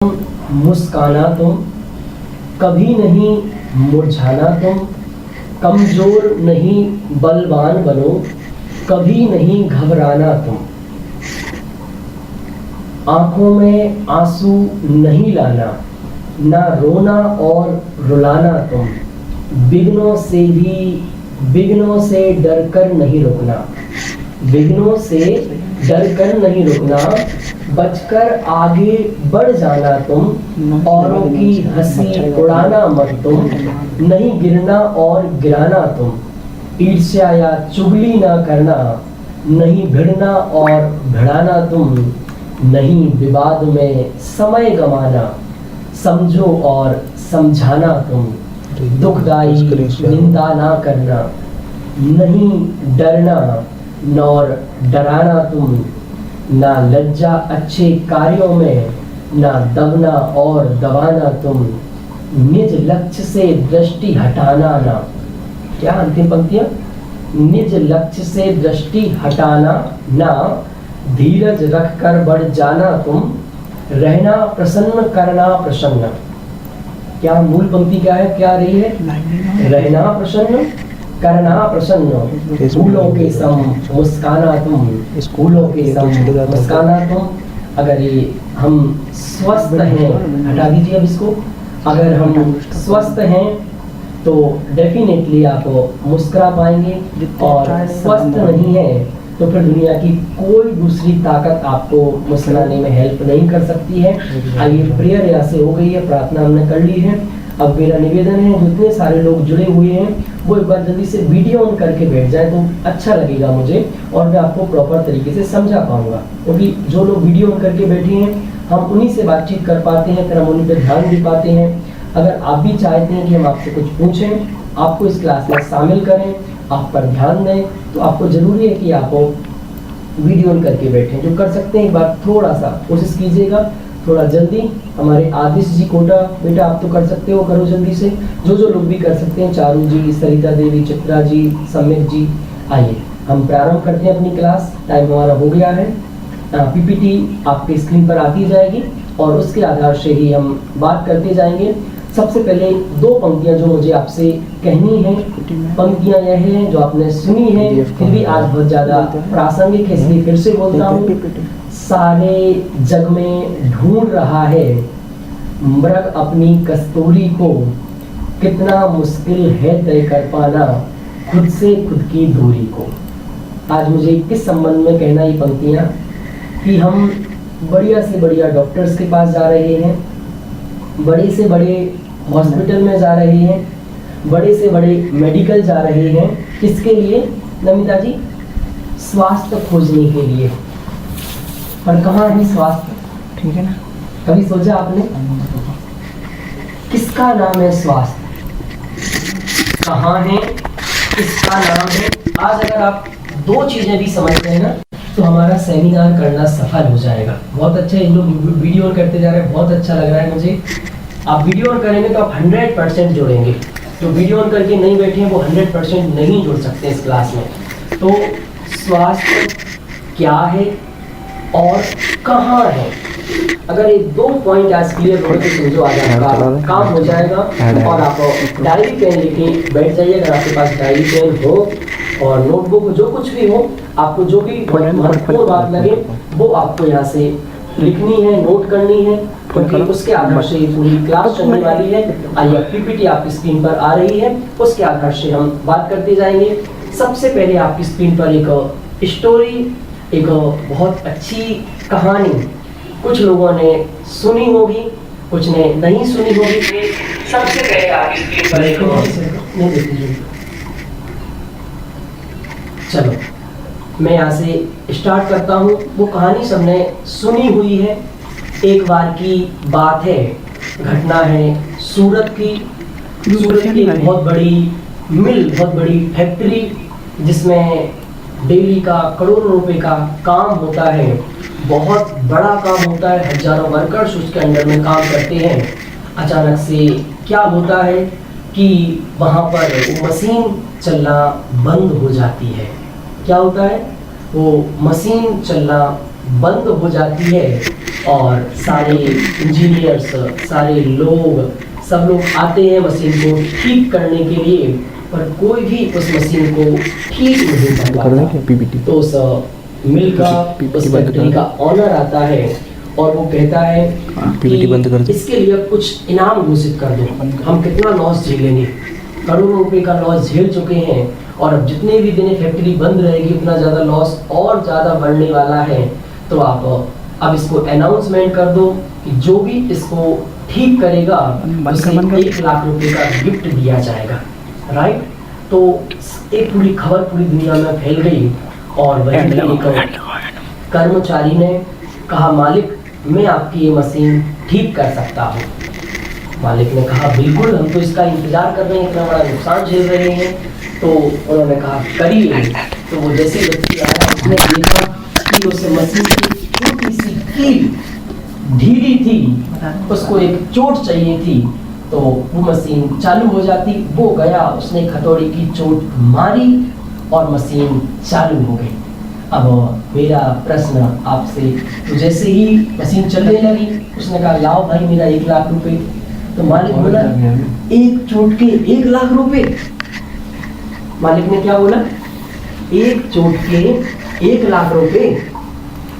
मुस्काना तुम, कभी नहीं मुरझाना तुम, कमजोर नहीं बलवान बनो, कभी नहीं घबराना तुम। आंखों में आंसू नहीं लाना, ना रोना और रुलाना तुम, विघ्नों से डर कर नहीं रुकना, विघ्नों से डर कर नहीं रुकना, बचकर आगे बढ़ जाना तुम, औरों की हंसी उड़ाना मत तुम, नहीं गिरना और गिराना तुम, ईर्ष्या या चुगली ना करना, नहीं भिड़ना और भिड़ाना तुम, नहीं विवाद में समय गंवाना, समझो और समझाना तुम, दुखदाई निंदा ना करना, नहीं डरना नौर डराना तुम, ना लज्जा अच्छे कार्यों में, ना दबना और दबाना तुम, निज लक्ष्य से दृष्टि हटाना ना, क्या अंतिम पंक्तियां, निज लक्ष्य से दृष्टि हटाना ना, धीरज रख कर बढ़ जाना तुम, रहना प्रसन्न करना प्रसन्न। क्या मूल पंक्ति क्या है, क्या रही है, रहना प्रसन्न करना प्रसन्न, फूलों के सम मुस्काना तुम, फूलों के सम मुस्काना तुम। अगर ये हम स्वस्थ हैं, हटा दीजिए अब इसको, अगर हम स्वस्थ हैं तो डेफिनेटली आप मुस्कुरा पाएंगे, और स्वस्थ नहीं है तो फिर दुनिया की कोई दूसरी ताकत आपको मुस्कुराने में हेल्प नहीं कर सकती है। आइए, प्रेयर यहाँ से हो गई है, प्रार्थना हमने कर ली है। अब मेरा निवेदन है, जितने सारे लोग जुड़े हुए हैं वो एक बार जल्दी से वीडियो ऑन करके बैठ जाए तो अच्छा लगेगा मुझे, और मैं आपको प्रॉपर तरीके से समझा पाऊंगा, क्योंकि जो लोग वीडियो ऑन करके बैठे हैं हम उन्हीं से बातचीत कर पाते हैं, फिर हम उन्हीं पर ध्यान दे पाते हैं। अगर आप भी चाहते हैं कि हम आपसे कुछ पूछें, आपको इस क्लास में शामिल करें, आप पर ध्यान दें, तो आपको जरूरी है कि आप वीडियो ऑन करके बैठें। जो कर सकते हैं एक बार थोड़ा सा कोशिश कीजिएगा, थोड़ा जल्दी। हमारे आदिश जी कोटा, बेटा आप तो कर सकते हो, करो जल्दी से। जो लोग भी कर सकते हैं, चारू जी, सरिता देवी, चित्रा जी, सम्यक जी। आइए हम प्रारंभ करते हैं अपनी क्लास, टाइम हमारा हो गया है। पीपीटी आपके स्क्रीन पर आती जाएगी और उसके आधार से ही हम बात करते जाएंगे। सबसे पहले दो पंक्तियां जो मुझे आपसे कहनी है, पंक्तियां यह हैं जो आपने सुनी है, फिर भी आज बहुत ज्यादा प्रासंगिक है इसलिए फिर से बोलता हूँ। सारे जग में ढूंढ रहा है मृग अपनी कस्तूरी को, कितना मुश्किल है तय कर पाना खुद से खुद की दूरी को। आज मुझे किस संबंध में कहना ये पंक्तियां, कि हम बढ़िया से बढ़िया डॉक्टर्स के पास जा रहे हैं, बड़े से बड़े हॉस्पिटल में जा रहे हैं, बड़े से बड़े मेडिकल जा रहे हैं। किसके लिए नमिता जी? स्वास्थ्य खोजने के लिए। पर कहाँ है स्वास्थ्य? ठीक है ना, कभी सोचा आपने किसका नाम है स्वास्थ्य? कहाँ है, किसका नाम है? आज अगर आप दो चीजें भी समझते हैं ना तो हमारा सेमिनार करना सफल हो जाएगा। बहुत अच्छा, इन लोग वीडियो ऑन करते जा रहे हैं, बहुत अच्छा लग रहा है मुझे। आप वीडियो ऑन करेंगे तो आप 100% जुड़ेंगे। जो वीडियो ऑन करके नहीं बैठे हैं वो 100% नहीं जुड़ सकते इस क्लास में। तो स्वास्थ्य क्या है और कहाँ है, अगर ये दो पॉइंट आज क्लियर हो तो समझो आज आपका काम हो जाएगा। और आप डायरी पेन लेके बैठ जाइए, अगर आपके पास डायरी पेन हो और नोटबुक, जो कुछ भी हो, आपको जो भी महत्वपूर्ण बात लगे वो आपको यहाँ से लिखनी है, नोट करनी है, क्योंकि उसके आधार से पूरी क्लास चलने वाली है। आइए, पीपीटी आपकी स्क्रीन पर आ रही है, उसके आधार से हम बात करते जाएंगे। सबसे पहले आपकी स्क्रीन पर एक स्टोरी, एक बहुत अच्छी कहानी कुछ लोगों ने सुनी होगी, कुछ ने नहीं सुनी होगी। सबसे पहले आपकी स्क्रीन पर एक, चलो मैं यहाँ से स्टार्ट करता हूँ। वो कहानी सबने सुनी हुई है। एक बार की बात है, घटना है सूरत की। सूरत की एक बहुत बड़ी मिल, बहुत बड़ी फैक्ट्री, जिसमें डेली का करोड़ों रुपए का काम होता है, बहुत बड़ा काम होता है, हजारों वर्कर्स उसके अंडर में काम करते हैं। अचानक से क्या होता है कि वहाँ पर वो मशीन चलना बंद हो जाती है। क्या होता है? वो मशीन चलना बंद हो जाती है और सारे इंजीनियर्स, सारे लोग, सब लोग आते हैं मशीन को ठीक करने के लिए, पर कोई भी उस मशीन को ठीक नहीं कर पाता। तो उस मिल का, उस फैक्ट्री का ऑनर आता है और वो कहता है कि इसके लिए कुछ इनाम घोषित कर दो, हम कितना लॉस झेलेंगे, करोड़ों रुपए का लॉस झेल चुके हैं और अब जितने भी दिन फैक्ट्री बंद रहेगी उतना ज़्यादा लॉस और ज़्यादा बढ़ने वाला है। तो आप अब इसको अनाउंसमेंट कर दो कि जो भी इसको ठीक करेगा उसे 1 लाख रुपए का गिफ्ट दिया जाएगा। राइट। तो एक पूरी खबर पूरी दुनिया में फैल गई और वहीं एक कर्मचारी ने कहा, मालिक मैं आपकी ये मशीन ठीक कर सकता हूँ। मालिक ने कहा बिल्कुल, हम तो इसका इंतजार कर रहे हैं, इतना बड़ा नुकसान झेल रहे हैं। तो उन्होंने कहा करिए। तो वो जैसे व्यक्ति आया उसने देखा कि उस मशीन की छोटी सी कील ढीली थी, उसको एक चोट चाहिए थी तो वो मशीन चालू हो जाती। वो गया, उसने हथौड़ी की चोट मारी और मशीन चालू हो गई। अब मेरा प्रश्न आपसे, तो जैसे ही मशीन चलने लगी उसने कहा लाओ भाई मेरा 1 लाख रुपए। तो मालिक बोला एक चोट के 1 लाख रुपए। मालिक ने क्या बोला, एक चोट के 1 लाख रुपए।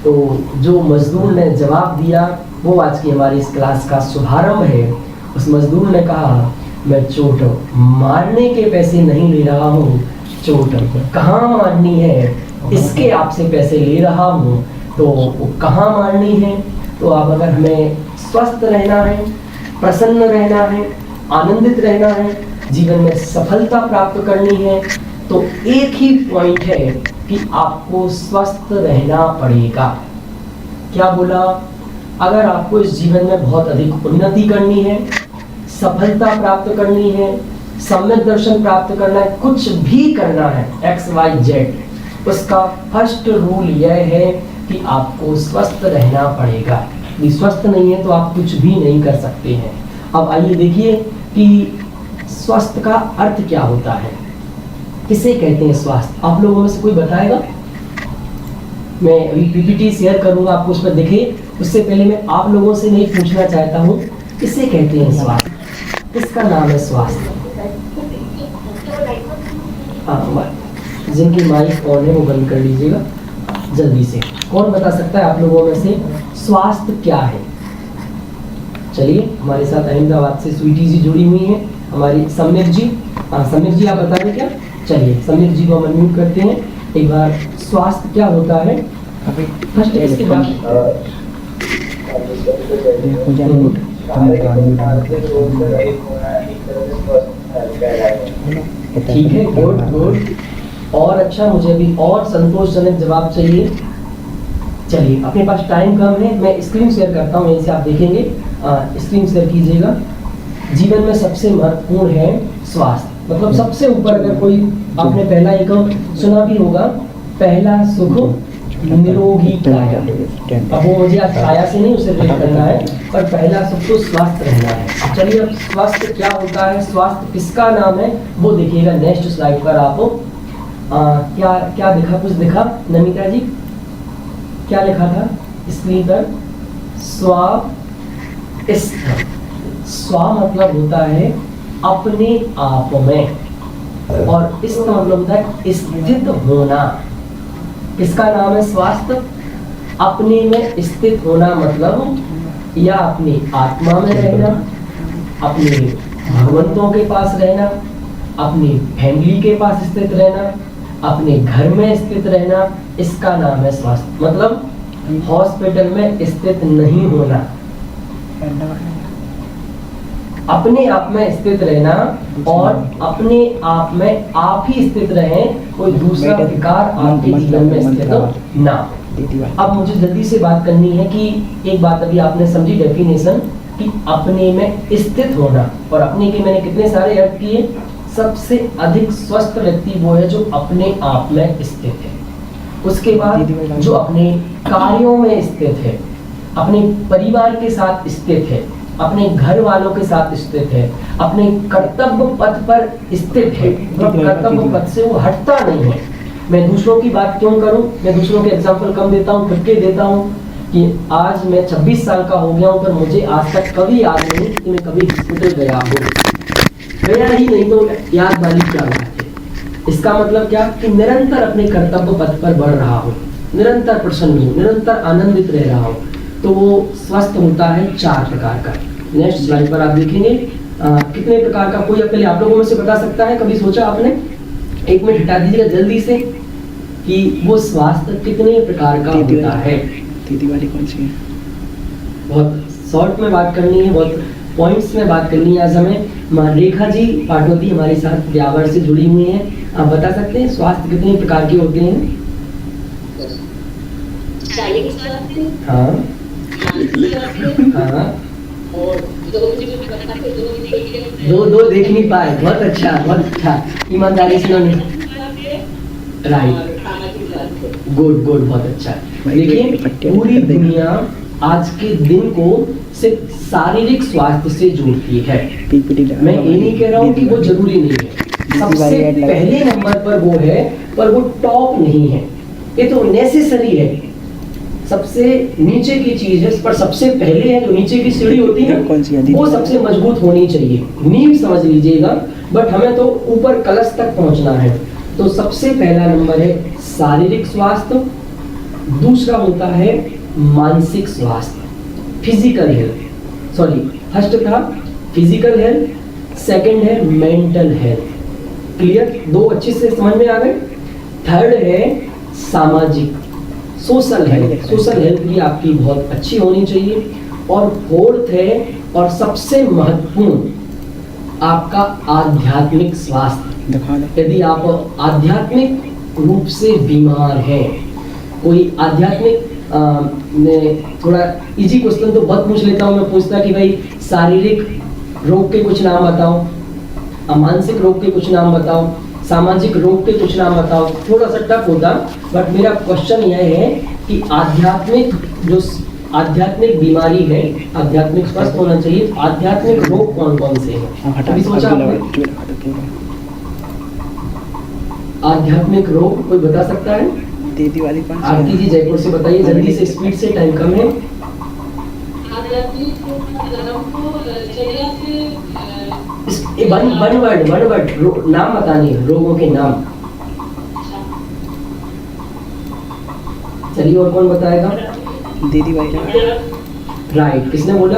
तो जो मजदूर ने जवाब दिया वो आज की हमारी इस क्लास का शुभारंभ है। उस मजदूर ने कहा मैं चोट मारने के पैसे नहीं ले रहा हूँ, चोट कहाँ मारनी है इसके आपसे पैसे ले रहा हूँ। तो वो कहाँ मारनी है, तो आप अगर हमें स्वस्थ रहना है, प्रसन्न रहना है, आनंदित रहना है, जीवन में सफलता प्राप्त करनी है, तो एक ही पॉइंट है कि आपको स्वस्थ रहना पड़ेगा। क्या बोला, अगर आपको इस जीवन में बहुत अधिक उन्नति करनी है, सफलता प्राप्त करनी है, सम्यक दर्शन प्राप्त करना है, कुछ भी करना है XYZ, उसका फर्स्ट रूल यह है कि आपको स्वस्थ रहना पड़ेगा। यदि स्वस्थ नहीं है तो आप कुछ भी नहीं कर सकते हैं। अब आइए देखिए कि स्वस्थ का अर्थ क्या होता है, किसे कहते हैं स्वास्थ्य। आप लोगों में से कोई बताएगा? मैं अभी PPT शेयर करूंगा, आपको उस पर दिखे। उससे पहले मैं आप लोगों से नहीं पूछना चाहता हूँ किसे कहते हैं स्वास्थ्य, किसका नाम है स्वास्थ्य? हाँ, जिनकी माइक ऑन है वो बंद कर लीजिएगा जल्दी से। कौन बता सकता है आप लोगों में से स्वास्थ्य क्या है? चलिए, हमारे साथ अहमदाबाद से स्वीटी जी जुड़ी हुई हैं, हमारी सम्यक जी। हाँ सम्यक जी, आप बता दें क्या? चलिए सम्यक जी को हम अनम्यूट करते हैं। एक बार स्वास्थ्य क्या होता है फर्स्ट, इसके बाद ठीक है, गुड गुड। और अच्छा, मुझे अभी और संतोषजनक जवाब चाहिए। चलिए, अपने पास टाइम कम है, मैं स्क्रीन शेयर करता हूँ, यहीं से आप देखेंगे। स्क्रीन शेयर कीजिएगा। जीवन में सबसे महत्वपूर्ण है स्वास्थ्य, मतलब सबसे ऊपर। अगर कोई, आपने पहला एक सुना भी होगा, पहला सुख निरोगी काया। अब वो मुझे आज काया से नहीं उसे रिलेट करना है, पर पहला सुख तो स्वास्थ्य रहना है। चलिए, अब स्वास्थ्य क्या होता है, स्वास्थ्य किसका नाम है वो देखिएगा नेक्स्ट स्लाइड पर। आप क्या क्या दिखा, कुछ दिखा नमिता जी? क्या लिखा था स्क्रीन पर? स्वास्थ्य। स्वा मतलब होता है अपने आप में, और इस मतलब होता है स्थित होना। किसका नाम है स्वास्थ्य? अपने में स्थित होना, मतलब या अपनी आत्मा में रहना, अपने भगवंतों के पास रहना, अपनी फैमिली के पास स्थित रहना, अपने घर में स्थित रहना, इसका नाम है स्वास्थ्य। मतलब हॉस्पिटल में स्थित नहीं होना, अपने आप में स्थित रहना, और अपने आप में आप ही स्थित रहें, कोई दूसरा विकार आपके जीवन में स्थित ना। अब मुझे जल्दी से बात करनी है कि एक बात अभी आपने समझी डेफिनेशन कि अपने में स्थित होना, और अपने के मैंने कितने सारे अर्थ किए। सबसे अधिक स्वस्थ व्यक्ति वो है जो अपने आप में स्थित है। उसके बाद जो अपने कार्यों में स्थित है, अपने परिवार के साथ स्थित है, अपने घर वालों के साथ स्थित है, अपने कर्तव्य पथ पर स्थित है, मतलब कर्तव्य पथ से वो हटता नहीं है। मैं दूसरों की बात क्यों करूं, मैं दूसरों के एग्जाम्पल कम देता हूं, खुद के देता हूं। कि आज मैं 26 साल का हो गया हूँ पर मुझे आज तक कभी याद नहीं कि मैं कभी हॉस्पिटल गया हूँ। गया ही नहीं तो याद वाली क्या बात है। इसका मतलब क्या कि निरंतर अपने कर्तव्य पथ पर बढ़ रहा हूँ, निरंतर प्रसन्न हूँ, निरंतर आनंदित रह रहा हूँ, तो वो स्वस्थ होता है 4 प्रकार का। नेक्स्ट स्लाइड पर आप देखेंगे कितने प्रकार का। कोई पहले आप लोगों में से बता सकता है, कभी सोचा आपने? 1 मिनट हटा दीजिएगा जल्दी से कि वो स्वास्थ्य कितने प्रकार का होता है। दीदी वाली कौन सी है? बहुत शॉर्ट में बात करनी है, बहुत पॉइंट्स में बात करनी है। आज हमें रेखा जी पाटवती हमारे साथ व्यावर से जुड़ी हुई हैं। आप बता सकते हैं स्वास्थ्य कितने प्रकार के होते हैं? हाँ हाँ, दो देख नहीं पाए। बहुत अच्छा, बहुत अच्छा, ईमानदारी से राइट, गुड गुड, बहुत अच्छा। देखिए पूरी दुनिया आज के दिन को सिर्फ शारीरिक स्वास्थ्य से जोड़ती है। मैं ये नहीं कह रहा हूँ कि वो जरूरी नहीं है, सबसे पहले नंबर पर वो है, पर वो टॉप नहीं है। ये तो नेसेसरी है, सबसे नीचे की चीज है, पर सबसे पहले है जो नीचे की सीढ़ी होती है वो सबसे मजबूत होनी चाहिए। नींव समझ लीजिएगा, बट हमें तो ऊपर कलश तक पहुंचना है। तो सबसे पहला नंबर है शारीरिक स्वास्थ्य, दूसरा होता है मानसिक स्वास्थ्य, फिजिकल हेल्थ। सॉरी, फर्स्ट था फिजिकल हेल्थ, सेकंड है मेंटल हेल्थ। क्लियर? 2 अच्छे से समझ में आ गए। थर्ड है सामाजिक, सोशल हेल्थ। सोशल हेल्थ भी आपकी बहुत अच्छी होनी चाहिए। और फोर्थ है और सबसे महत्वपूर्ण आपका आध्यात्मिक स्वास्थ्य। यदि आप आध्यात्मिक रूप से बीमार हैं, कोई आध्यात्मिक मैं थोड़ा इजी क्वेश्चन तो बहुत पूछ लेता हूँ, मैं पूछता कि भाई शारीरिक रोग के कुछ नाम बताओ, मानसिक रोग के कुछ नाम बताओ, सामाजिक रोग के कुछ नाम बताओ। थोड़ा सा टफ होता, बट मेरा क्वेश्चन यह है कि आध्यात्मिक बीमारी है, आध्यात्मिक स्वस्थ होना चाहिए, आध्यात्मिक रोग कौन कौन से हैं? अभी सोचा आपने? आध्यात्मिक रोग कोई बता सकता है? दीदी वाली कौन सी है? आरती जी जयपुर से बताइए जल्दी से, स्पीड से, टाइम कम है। वन वर्ड नाम बताने, रोगों के नाम। चलिए, और कौन बताएगा? दीदी भाई राइट, किसने बोला?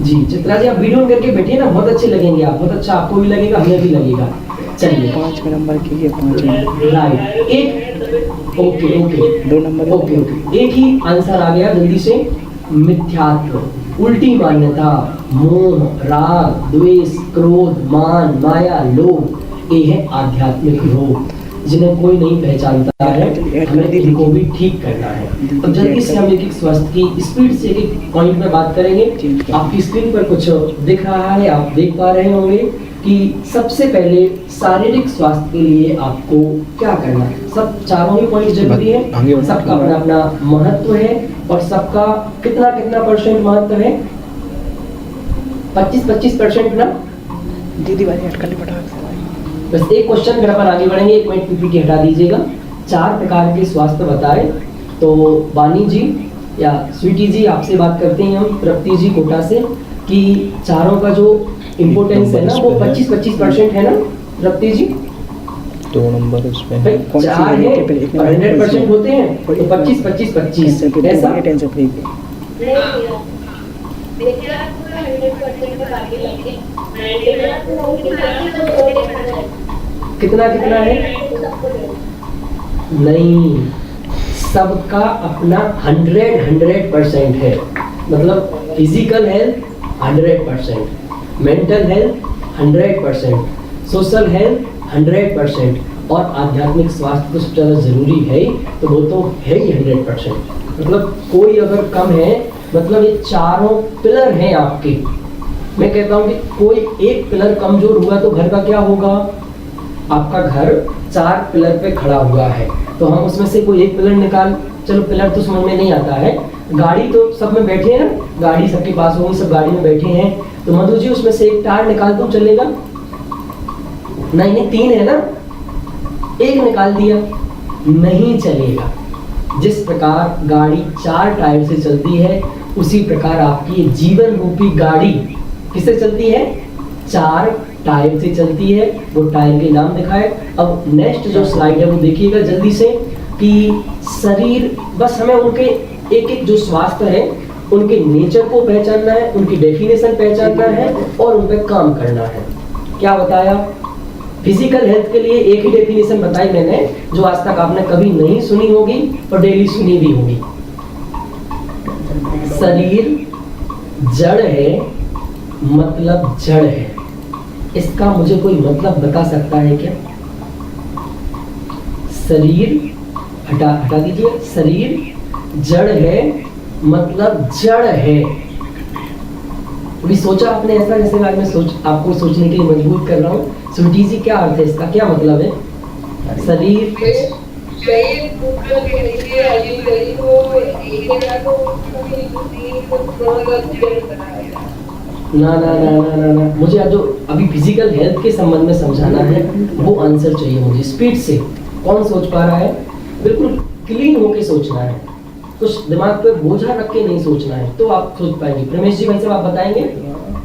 जी चित्रा जी, आप वीडियो करके बैठिए ना, बहुत अच्छे लगेंगे आप, बहुत अच्छा आपको भी लगेगा, हमें भी लगेगा। चलिए 5 नंबर की है, 5 राइट। एक ओके 2 नंबर ओके, एक ही आंसर आ गया जल्दी से। मिथ्यात्व, उल्टी मान्यता, मोह, राग, द्वेष, क्रोध, मान, माया, लोभ, ये है आध्यात्मिक रोग जिन्हें कोई नहीं पहचानता है। हमें इनको भी ठीक करना है। अब जल्दी से हम एक स्वास्थ्य की स्पीड से एक पॉइंट में बात करेंगे। आपकी स्क्रीन पर कुछ दिख रहा है, आप देख पा रहे होंगे कि सबसे पहले शारीरिक स्वास्थ्य के लिए आपको क्या करना है। सब चारों ही पॉइंट जरूरी है, सबका अपना अपना महत्व है और सबका कितना कितना % महत्व है? 25% ना? दीदी वाली अटकल पटा। बस एक क्वेश्चन घर पर आगे बढ़ेंगे, 1 मिनट पीपीटी हटा दीजिएगा। 4 प्रकार के स्वास्थ्य बताए, तो वानी जी या स्वीटी जी आपसे बात करते हैं हम, तृप्ति जी कोटा से, कि चारों का जो इम्पोर्टेंस है ना वो 25% है ना तृप्ति जी? 2 नंबर उसमें 4 है और 100% होते हैं, तो 25 ऐसा? कितना कितना है? नहीं, सबका अपना 100% है। मतलब physical health 100%, mental health 100%, social health 100% और आध्यात्मिक स्वास्थ्य तो सबसे ज़्यादा जरूरी है, तो वो तो है ही 100%। मतलब कोई अगर कम है, मतलब ये चारों पिलर हैं आपके। मैं कहता हूँ कि कोई एक पिलर कमजोर हुआ तो घर का क्या होगा? आपका घर 4 पिलर पे खड़ा हुआ है, तो हम उसमें से कोई एक पिलर निकाल, चलो पिलर तो समझ में नहीं आता है, गाड़ी तो सब में बैठे हैं ना, गाड़ी सबके पास होगी, सब गाड़ी में बैठे हैं, तो मधु जी उसमें से एक टायर निकाल दो, चलेगा? नहीं 3 है ना, एक निकाल दिया, नहीं चलेगा। जिस प्रकार गाड़ी 4 टायर से चलती है, उसी प्रकार आपकी जीवन रूपी गाड़ी किससे चलती है? 4 टायर से चलती है। वो टायर के नाम दिखाए। अब नेक्स्ट जो स्लाइड है वो देखिएगा जल्दी से, कि शरीर, बस हमें उनके एक एक जो स्वास्थ्य है उनके नेचर को पहचानना है, उनकी डेफिनेशन पहचानना है और उन पर काम करना है। क्या बताया? फिजिकल हेल्थ के लिए एक ही डेफिनेशन बताई मैंने, जो आज तक आपने कभी नहीं सुनी होगी और डेली सुनी भी होगी। शरीर जड़ है, मतलब जड़ है। इसका मुझे कोई मतलब बता सकता है क्या? शरीर हटा दीजिए। शरीर जड़ है, मतलब जड़ है। अभी सोचा आपने ऐसा, जैसे आज मैं आपको सोचने के लिए मजबूर कर रहा हूँ। स्वीटी जी, क्या अर्थ है इसका, क्या मतलब है? शरीर ना ना ना ना ना ना, मुझे जो अभी फिजिकल हेल्थ के संबंध में समझाना है वो आंसर चाहिए मुझे स्पीड से। कौन सोच पा रहा है? बिल्कुल क्लीन होके सोचना है, कुछ दिमाग पे बोझा रख के नहीं सोचना है, तो आप सोच पाएंगे। प्रमेश जी, भाई साहब आप बताएंगे।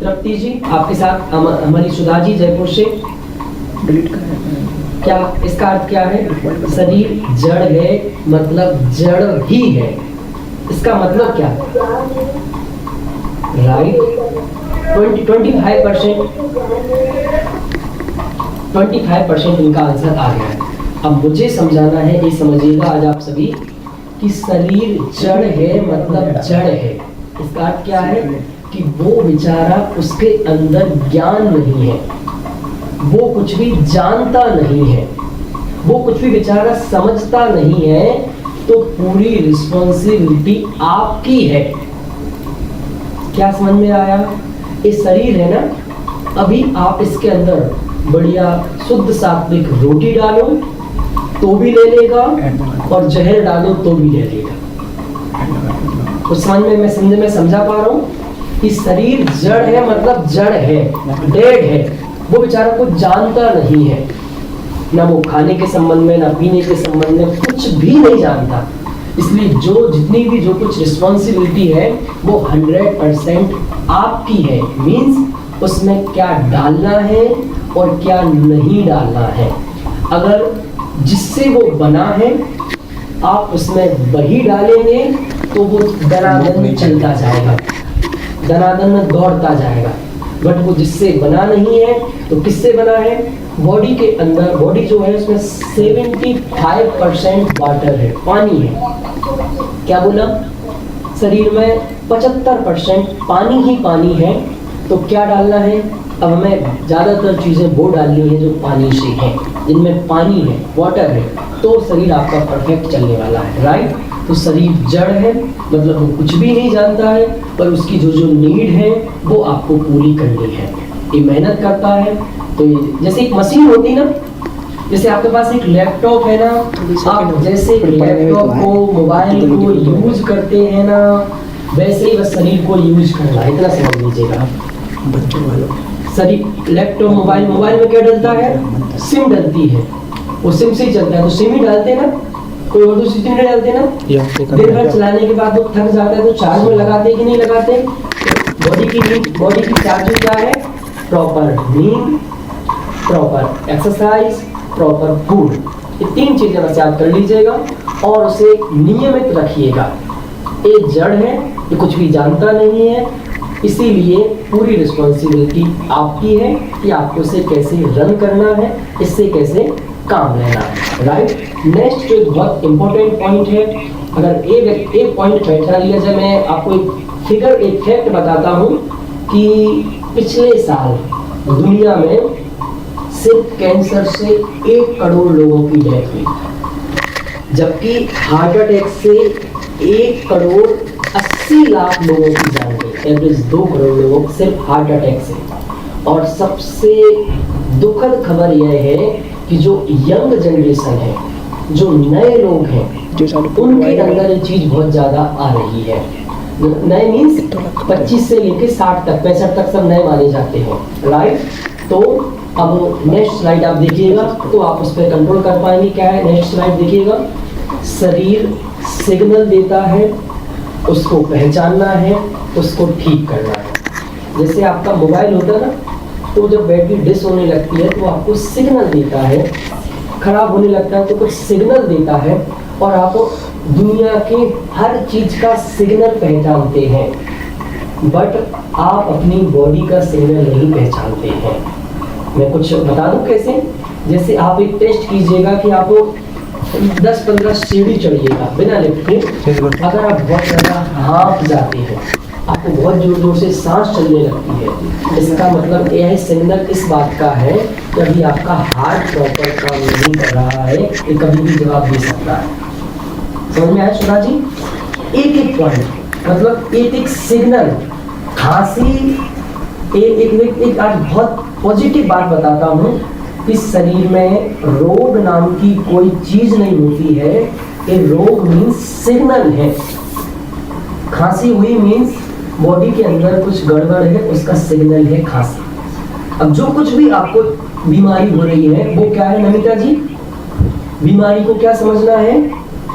तृप्ति जी आपके साथ, हमारी सुधा जी जयपुर से। क्या इसका अर्थ क्या है? शरीर जड़ है, मतलब जड़ ही है। इसका मतलब क्या? राइट, 25% इनका आंसर आ गया है। अब मुझे समझाना है, ये समझिएगा आज आप सभी, कि शरीर जड़ है, मतलब जड़ है। इसका अर्थ क्या है? कि वो बेचारा, उसके अंदर ज्ञान नहीं है, वो कुछ भी जानता नहीं है, वो कुछ भी बेचारा समझता नहीं है, तो पूरी रिस्पॉन्सिबिलिटी आपकी है। क्या समझ में आया? ये शरीर है ना, अभी आप इसके अंदर बढ़िया शुद्ध सात्विक रोटी डालो तो भी ले लेगा, और जहर डालो तो भी ले लेगा। कुछ समझ में, मैं समझा पा रहा हूँ कि शरीर जड़ है, मतलब जड़ है, डेड है। वो बेचारा कुछ जानता नहीं है, ना वो खाने के संबंध में, ना पीने के संबंध में, कुछ भी नहीं जानता। इसलिए जितनी भी जो कुछ रिस्पॉन्सिबिलिटी है वो 100% आपकी है। मीन्स उसमें क्या डालना है और क्या नहीं डालना है। अगर जिससे वो बना है आप उसमें वही डालेंगे तो वो दनादन चलता जाएगा, दनादन दौड़ता जाएगा। बट वो जिससे बना नहीं है, तो किससे बना है? बॉडी के अंदर, बॉडी जो है उसमें 75% वाटर है, पानी है। क्या बोला? शरीर में 75% पानी ही पानी है। तो क्या डालना है? अब हमें ज़्यादातर चीज़ें वो डालनी है जो पानी से है, जिनमें पानी है, वाटर है, तो शरीर आपका परफेक्ट चलने वाला है। राइट? तो शरीर जड़ है, मतलब वो कुछ भी नहीं जानता है, पर उसकी जो नीड है वो आपको पूरी करनी है। ये मेहनत करता है। तो जैसे एक मशीन होती ना, जैसे आपके पास एक लैपटॉप है ना, आप जैसे लैपटॉप को, मोबाइल को यूज करते हैं ना, वैसे ही बस शरीर को यूज करना है। इतना समझ लीजिएगा। शरीर, लैपटॉप, मोबाइल में क्या डलता है? सिम डलती है, वो सिम से ही चलता है। तो सिम ही डालते हैं ना, कोई और दूसरी चीज नहीं डालते ना। दिन भर चलाने के बाद वो थक जाता है तो चार्ज में लगाते कि नहीं लगाते? बॉडी की चार्जिंग क्या है? प्रॉपर नींद, प्रॉपर एक्सरसाइज, प्रॉपर फूड। ये 3 चीजें बस याद कर लीजिएगा और उसे नियमित रखिएगा। ये जड़ है, ये कुछ भी जानता नहीं है, इसीलिए पूरी रिस्पॉन्सिबिलिटी आपकी है कि आपको इसे कैसे रन करना है, इससे कैसे काम लेना है। राइट? नेक्स्ट जो बहुत इंपॉर्टेंट पॉइंट है, अगर एक पॉइंट बैठा लिया जाए, मैं आपको एक फैक्ट बताता हूँ कि पिछले साल दुनिया में सिर्फ कैंसर से 1 करोड़ लोगों की डेथ हुई, जबकि हार्ट अटैक से 1 करोड़ 80 लाख लोगों की जान गई। एवरेज 2 करोड़ लोग सिर्फ हार्ट अटैक से। और सबसे दुखद खबर यह है कि जो यंग जनरेशन है, जो नए लोग हैं, उनके अंदर ये चीज बहुत ज्यादा आ रही है। नए मीन्स 25 से लेकर 60 तक, 65 तक सब नए माने जाते हैं। राइट? तो अब नेक्स्ट स्लाइड आप देखिएगा तो आप उस पर कंट्रोल कर पाएंगे। क्या है नेक्स्ट स्लाइड? देखिएगा, शरीर सिग्नल देता है, उसको पहचानना है, उसको ठीक करना है। जैसे आपका मोबाइल होता है ना, तो जब बैटरी डिस होने लगती है तो आपको सिग्नल देता है, खराब होने लगता है तो कुछ सिग्नल देता है, और आप दुनिया के हर चीज का सिग्नल पहचानते हैं, बट आप अपनी बॉडी का सिग्नल नहीं पहचानते हैं। मैं कुछ बता दूं कैसे। जैसे आप एक टेस्ट कीजिएगा कि आप 10-15 सीढ़ी चढ़िएगा बिना लिफ्ट के, अगर आप बहुत ज़्यादा हाँफ जाते हैं, आपको बहुत जोर जोर से सांस चलने लगती है, इसका मतलब यह सिग्नल इस बात का है कि अभी आपका हार्ट प्रॉपर काम नहीं कर रहा है, ये कभी भी जवाब दे सकता है। समझ में आया सुधा जी? एक एक पॉइंट, मतलब एक एक सिग्नल। खांसी एक आज बहुत पॉजिटिव बात बताता हूँ, इस शरीर में रोग नाम की कोई चीज नहीं होती है। ये रोग मीन्स सिग्नल है। खांसी हुई मीन्स बॉडी के अंदर कुछ गड़बड़ है, उसका सिग्नल है खांसी। अब जो कुछ भी आपको बीमारी हो रही है वो क्या है नमिता जी? बीमारी को क्या समझना है?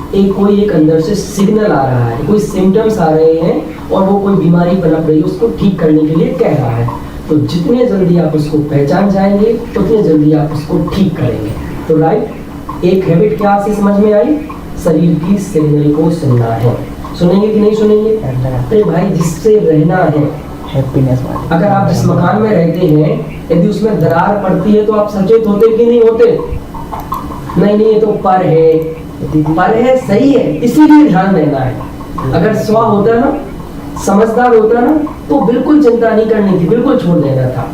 कोई एक अंदर से सिग्नल आ रहा है, कोई सिम्टम्स आ रहे हैं और वो कोई बीमारी पनप रही है, उसको ठीक करने के लिए कह रहा है। तो जितने जल्दी आप उसको पहचान जाएंगे उतने जल्दी आप उसको ठीक करेंगे। तो राइट, एक हैबिट क्या से समझ में आई? शरीर की सिग्नल को सुनना है। सुनेंगे कि नहीं सुनेंगे? अरे भाई, जिससे रहना है, हैप्पीनेस। अगर आप जिस मकान में रहते हैं यदि उसमें दरार पड़ती है तो आप सचेत होते कि नहीं होते? नहीं, ये तो पर है, सही है, इसीलिए ध्यान देना है। अगर स्व होता ना, समझदार होता ना, तो बिल्कुल चिंता नहीं करनी थी, बिल्कुल छोड़ देना था।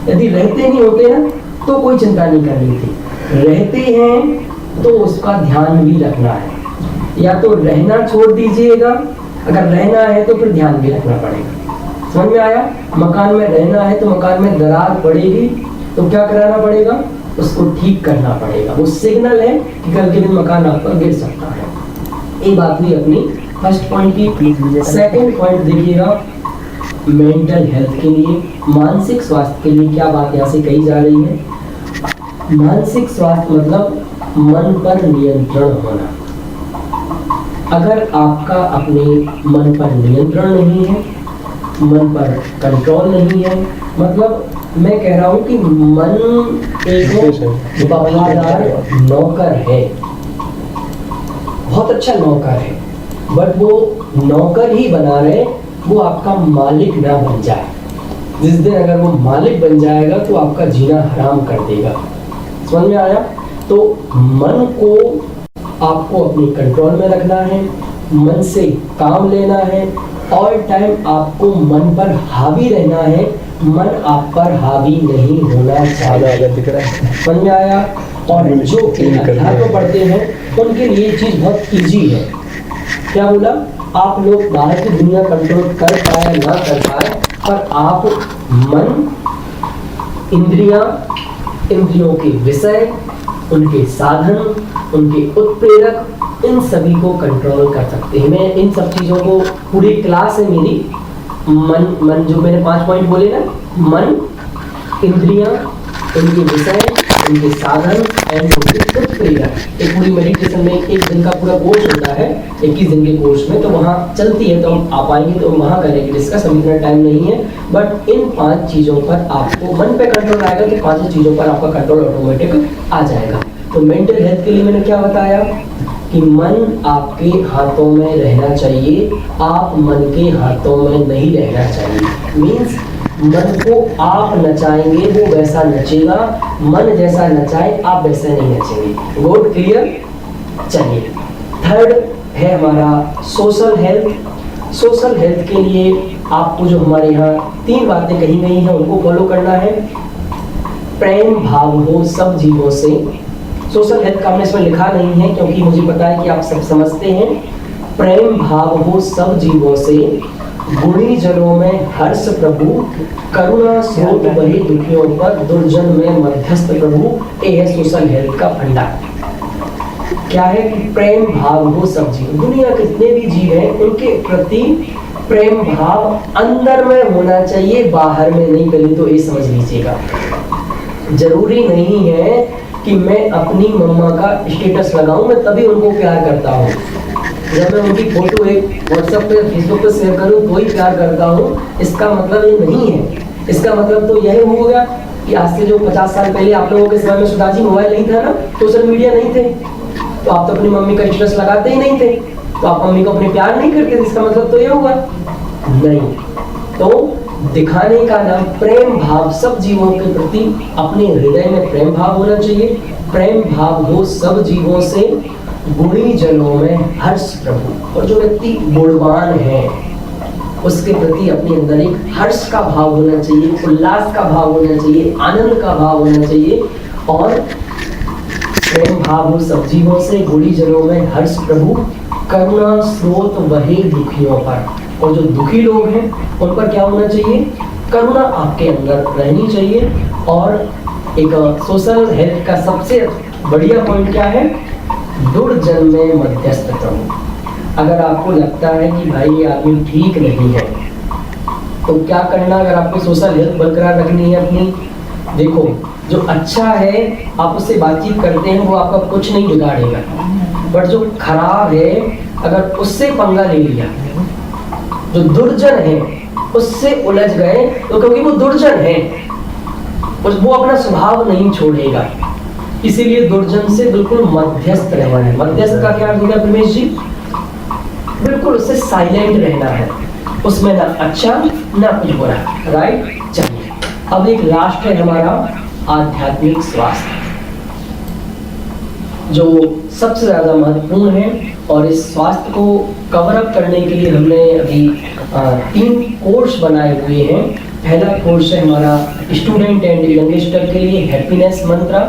यदि रहते नहीं होते ना तो कोई चिंता नहीं करनी थी। रहते हैं तो उसका ध्यान भी रखना है। या तो रहना छोड़ दीजिएगा, अगर रहना है तो फिर ध्यान भी रखना पड़ेगा। समझ में आया? मकान में रहना है तो मकान में दरार पड़ेगी तो क्या कराना पड़ेगा? उसको ठीक करना पड़ेगा। वो सिग्नल है कि कल के दिन मकान आपका गिर सकता है। ये बात हुई अपनी फर्स्ट पॉइंट की। सेकंड पॉइंट देखिएगा, मेंटल हेल्थ के लिए, मानसिक स्वास्थ्य के लिए क्या बात यहाँ से कही जा रही है? मानसिक स्वास्थ्य मतलब मन पर नियंत्रण होना। अगर आपका अपने मन पर नियंत्रण नहीं है, मन पर कंट्रोल नहीं है, मतलब मैं कह रहा हूँ कि मन एक वफादार नौकर है, बहुत अच्छा नौकर है, बट वो नौकर ही बना रहे, वो आपका मालिक ना बन जाए। जिस दिन अगर वो मालिक बन जाएगा तो आपका जीना हराम कर देगा। समझ में आया? तो मन को आपको अपने कंट्रोल में रखना है, मन से काम लेना है, ऑल टाइम आपको मन पर हावी रहना है, मन आप पर हावी नहीं होना चाहिए। समझ में आया? और जो अध्यात्म पढ़ते हैं उनके लिए ये चीज बहुत इजी है। क्या बोला? आप लोग बाहर की दुनिया कंट्रोल कर पाए ना कर पाए, पर आप मन, इंद्रियां, इंद्रियों के विषय, उनके साधन, उनके उत्प्रेरक, इन सभी को कंट्रोल कर सकते हैं। मैं इन सब चीजों को, पूरी क्लास है मेरी, मन जो मैंने 5 पॉइंट बोले ना, मन, इंद्रियां, उनके विषय, उनके साधन एंड उनके उत्प्रेरक। एक पूरी मेडिटेशन में 1 दिन का पूरा कोर्स होता है, 21 दिन के कोर्स में, तो वहाँ चलती है, तो हम आ पाएंगे तो वहाँ करेंगे डिस्कस, अभी इतना टाइम नहीं है। बट इन 5 चीज़ों पर आपको मन पे कंट्रोल आएगा तो 5 चीज़ों पर आपका कंट्रोल ऑटोमेटिक आ जाएगा। तो मेंटल हेल्थ के लिए मैंने क्या बताया कि मन आपके हाथों में रहना चाहिए, आप मन के हाथों में नहीं रहना चाहिए। मीन्स मन को आप नचाएंगे वो वैसा नचेगा, मन जैसा नचाए आप वैसा नहीं नचेंगे। Good, clear? चलिए, थर्ड है हमारा सोशल हेल्थ। सोशल हेल्थ के लिए आपको जो हमारे यहाँ 3 बातें कही गई हैं उनको फॉलो करना है। प्रेम भाव हो सब जीवों से। सोशल हेल्थ का हमने इसमें लिखा नहीं है क्योंकि मुझे पता है कि आप सब समझते हैं। प्रेम भाव हो सब जीवों से, गुणी जनों में हर्ष प्रभु, करुणा स्रोत बहे दुखियों पर, दुर्जन में मध्यस्थ प्रभु। ये है सोशल हेल्थ का फंडा। क्या है कि प्रेम भाव हो सब जीव, दुनिया के जितने भी जीव हैं उनके प्रति प्रेम भाव अंदर में होना चाहिए, बाहर में नहीं। पहले तो ये समझ लीजिएगा, जरूरी नहीं है कि मैं अपनी मम्मा का स्टेटस लगाऊं मैं तभी उनको प्यार करता हूँ। जब मैं उनकी फोटो एक व्हाट्सएप पे फेसबुक पे शेयर करूँ तो ही प्यार करता हूँ, इसका मतलब ये नहीं है। इसका मतलब तो यही हो गया कि आज से जो 50 साल पहले आप लोगों के समय में सुधा जी मोबाइल नहीं था ना, सोशल मीडिया नहीं थे, तो आप तो अपनी मम्मी का स्टेटस लगाते ही नहीं थे, तो आप मम्मी को अपने प्यार नहीं करते, इसका मतलब तो ये हुआ नहीं। तो दिखाने का नाम प्रेम भाव, सब जीवों के प्रति अपने हृदय में प्रेम भाव होना चाहिए। प्रेम भाव हो सब जीवों से, गुणी जनों में हर्ष प्रभु। और जो व्यक्ति गुणवान है उसके प्रति अपने अंदर एक हर्ष का भाव होना चाहिए, उल्लास का भाव होना चाहिए, आनंद का भाव होना चाहिए। और प्रेम भाव हो सब जीवों से, गुणी जनों में हर्ष प्रभु, करुणा स्रोत वहे दुखियों पर। और जो दुखी लोग हैं उन पर क्या होना चाहिए? करुणा आपके अंदर रहनी चाहिए। और एक सोशल हेल्थ का सबसे बढ़िया पॉइंट क्या है? दुर्जन में मध्यस्थ करो। अगर आपको लगता है कि भाई ये आदमी ठीक नहीं है तो क्या करना? अगर आपको सोशल हेल्थ बरकरार रखनी है अपनी, देखो जो अच्छा है आप उससे बातचीत करते हैं वो आपका कुछ नहीं बिगाड़ेगा, बट जो खराब है अगर उससे पंगा ले लिया, जो दुर्जन है उससे उलझ गए, तो क्योंकि वो दुर्जन है वो अपना स्वभाव नहीं छोड़ेगा, इसीलिए दुर्जन से बिल्कुल मध्यस्थ रहना है। मध्यस्थ का क्या अर्थ होगा प्रमेश जी? बिल्कुल उससे साइलेंट रहना है, उसमें ना अच्छा ना कुछ बुरा, राइट? चलिए अब एक लास्ट है हमारा आध्यात्मिक स्वास्थ्य, जो सबसे ज्यादा महत्वपूर्ण है। और इस स्वास्थ्य को कवर अप करने के लिए हमने अभी 3 कोर्स बनाए हुए हैं। पहला कोर्स है हमारा स्टूडेंट एंड यंगस्टर के लिए हैप्पीनेस मंत्रा,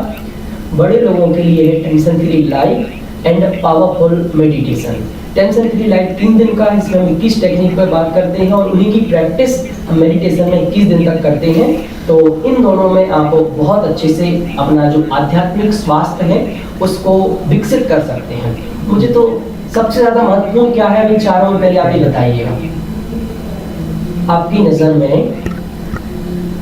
बड़े लोगों के लिए है tension free life and powerful meditation. Tension free life 3 दिन का, इसमें हम 21 टेक्निक पर बात करते हैं और उन्हीं की प्रैक्टिस हम मेडिटेशन में 21 दिन तक करते हैं। तो इन दोनों में आप बहुत अच्छे से अपना जो आध्यात्मिक स्वास्थ्य है उसको विकसित कर सकते हैं। मुझे तो सबसे ज्यादा महत्वपूर्ण क्या है अभी चारों में पहले आप ये बताइएगा, आपकी नजर में,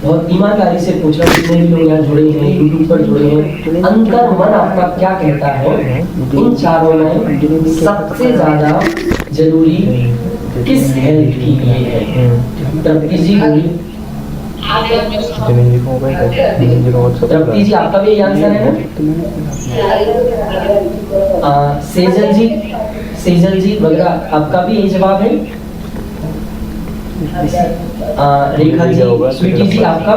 बहुत ईमानदारी से पूछ रहा हूँ, जितने भी लोग यहाँ जुड़े हैं, यूट्यूब पर जुड़े हैं, अंतर मन आपका क्या कहता है इन चारों में सबसे ज्यादा जरूरी किस हेल्थ के लिए है? तृप्ति जी बोलिए। तृप्ति जी आपका भी आंसर है ना? सेजल जी वगैरह आपका भी यही जवाब है? रेखा जी, स्वीटी जी आपका?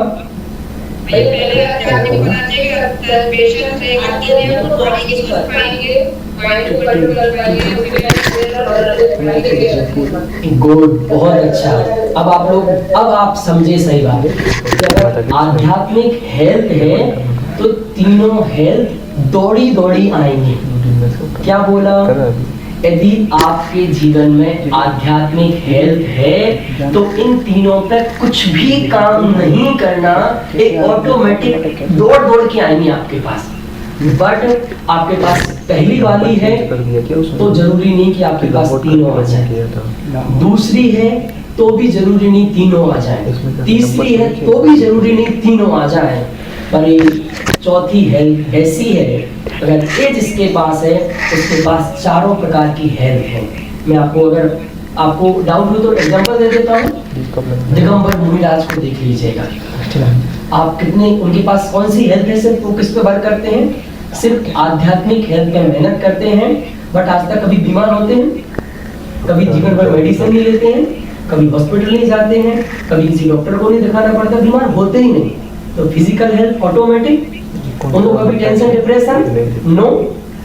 गुड, बहुत अच्छा। अब आप लोग, अब आप समझे सही बात है कि अगर आध्यात्मिक हेल्थ है तो तीनों हेल्थ दौड़ी दौड़ी आएंगी। क्या बोला? यदि आपके जीवन में आध्यात्मिक हेल्थ है तो इन तीनों पे कुछ भी काम नहीं करना, एक ऑटोमेटिक दौड़ दौड़ के आएंगी आपके पास। बट आपके पास पहली वाली है तो जरूरी नहीं कि आपके पास तीनों आ जाए, दूसरी है तो भी जरूरी नहीं तीनों आ जाए, तीसरी है तो भी जरूरी नहीं तीनों आ जाए, पर चौथी हेल्थ ऐसी है अगर ये जिसके पास है उसके पास चारों प्रकार की हेल्थ है। मैं आपको, अगर आपको डाउट हो तो एग्जांपल दे देता हूँ। दिगंबर मुनिराज को देख लीजिएगा, आप कितने, उनके पास कौन सी हेल्थ है? सिर्फ वो किस पे वर्क करते हैं? सिर्फ आध्यात्मिक हेल्थ पे मेहनत करते हैं, बट आज तक कभी बीमार होते हैं, कभी जीवन भर मेडिसिन नहीं लेते हैं, कभी हॉस्पिटल नहीं जाते हैं, कभी किसी डॉक्टर को नहीं दिखाना पड़ता, बीमार होते ही नहीं। तो फिजिकल हेल्थ ऑटोमेटिक, उनको कभी tension depression no,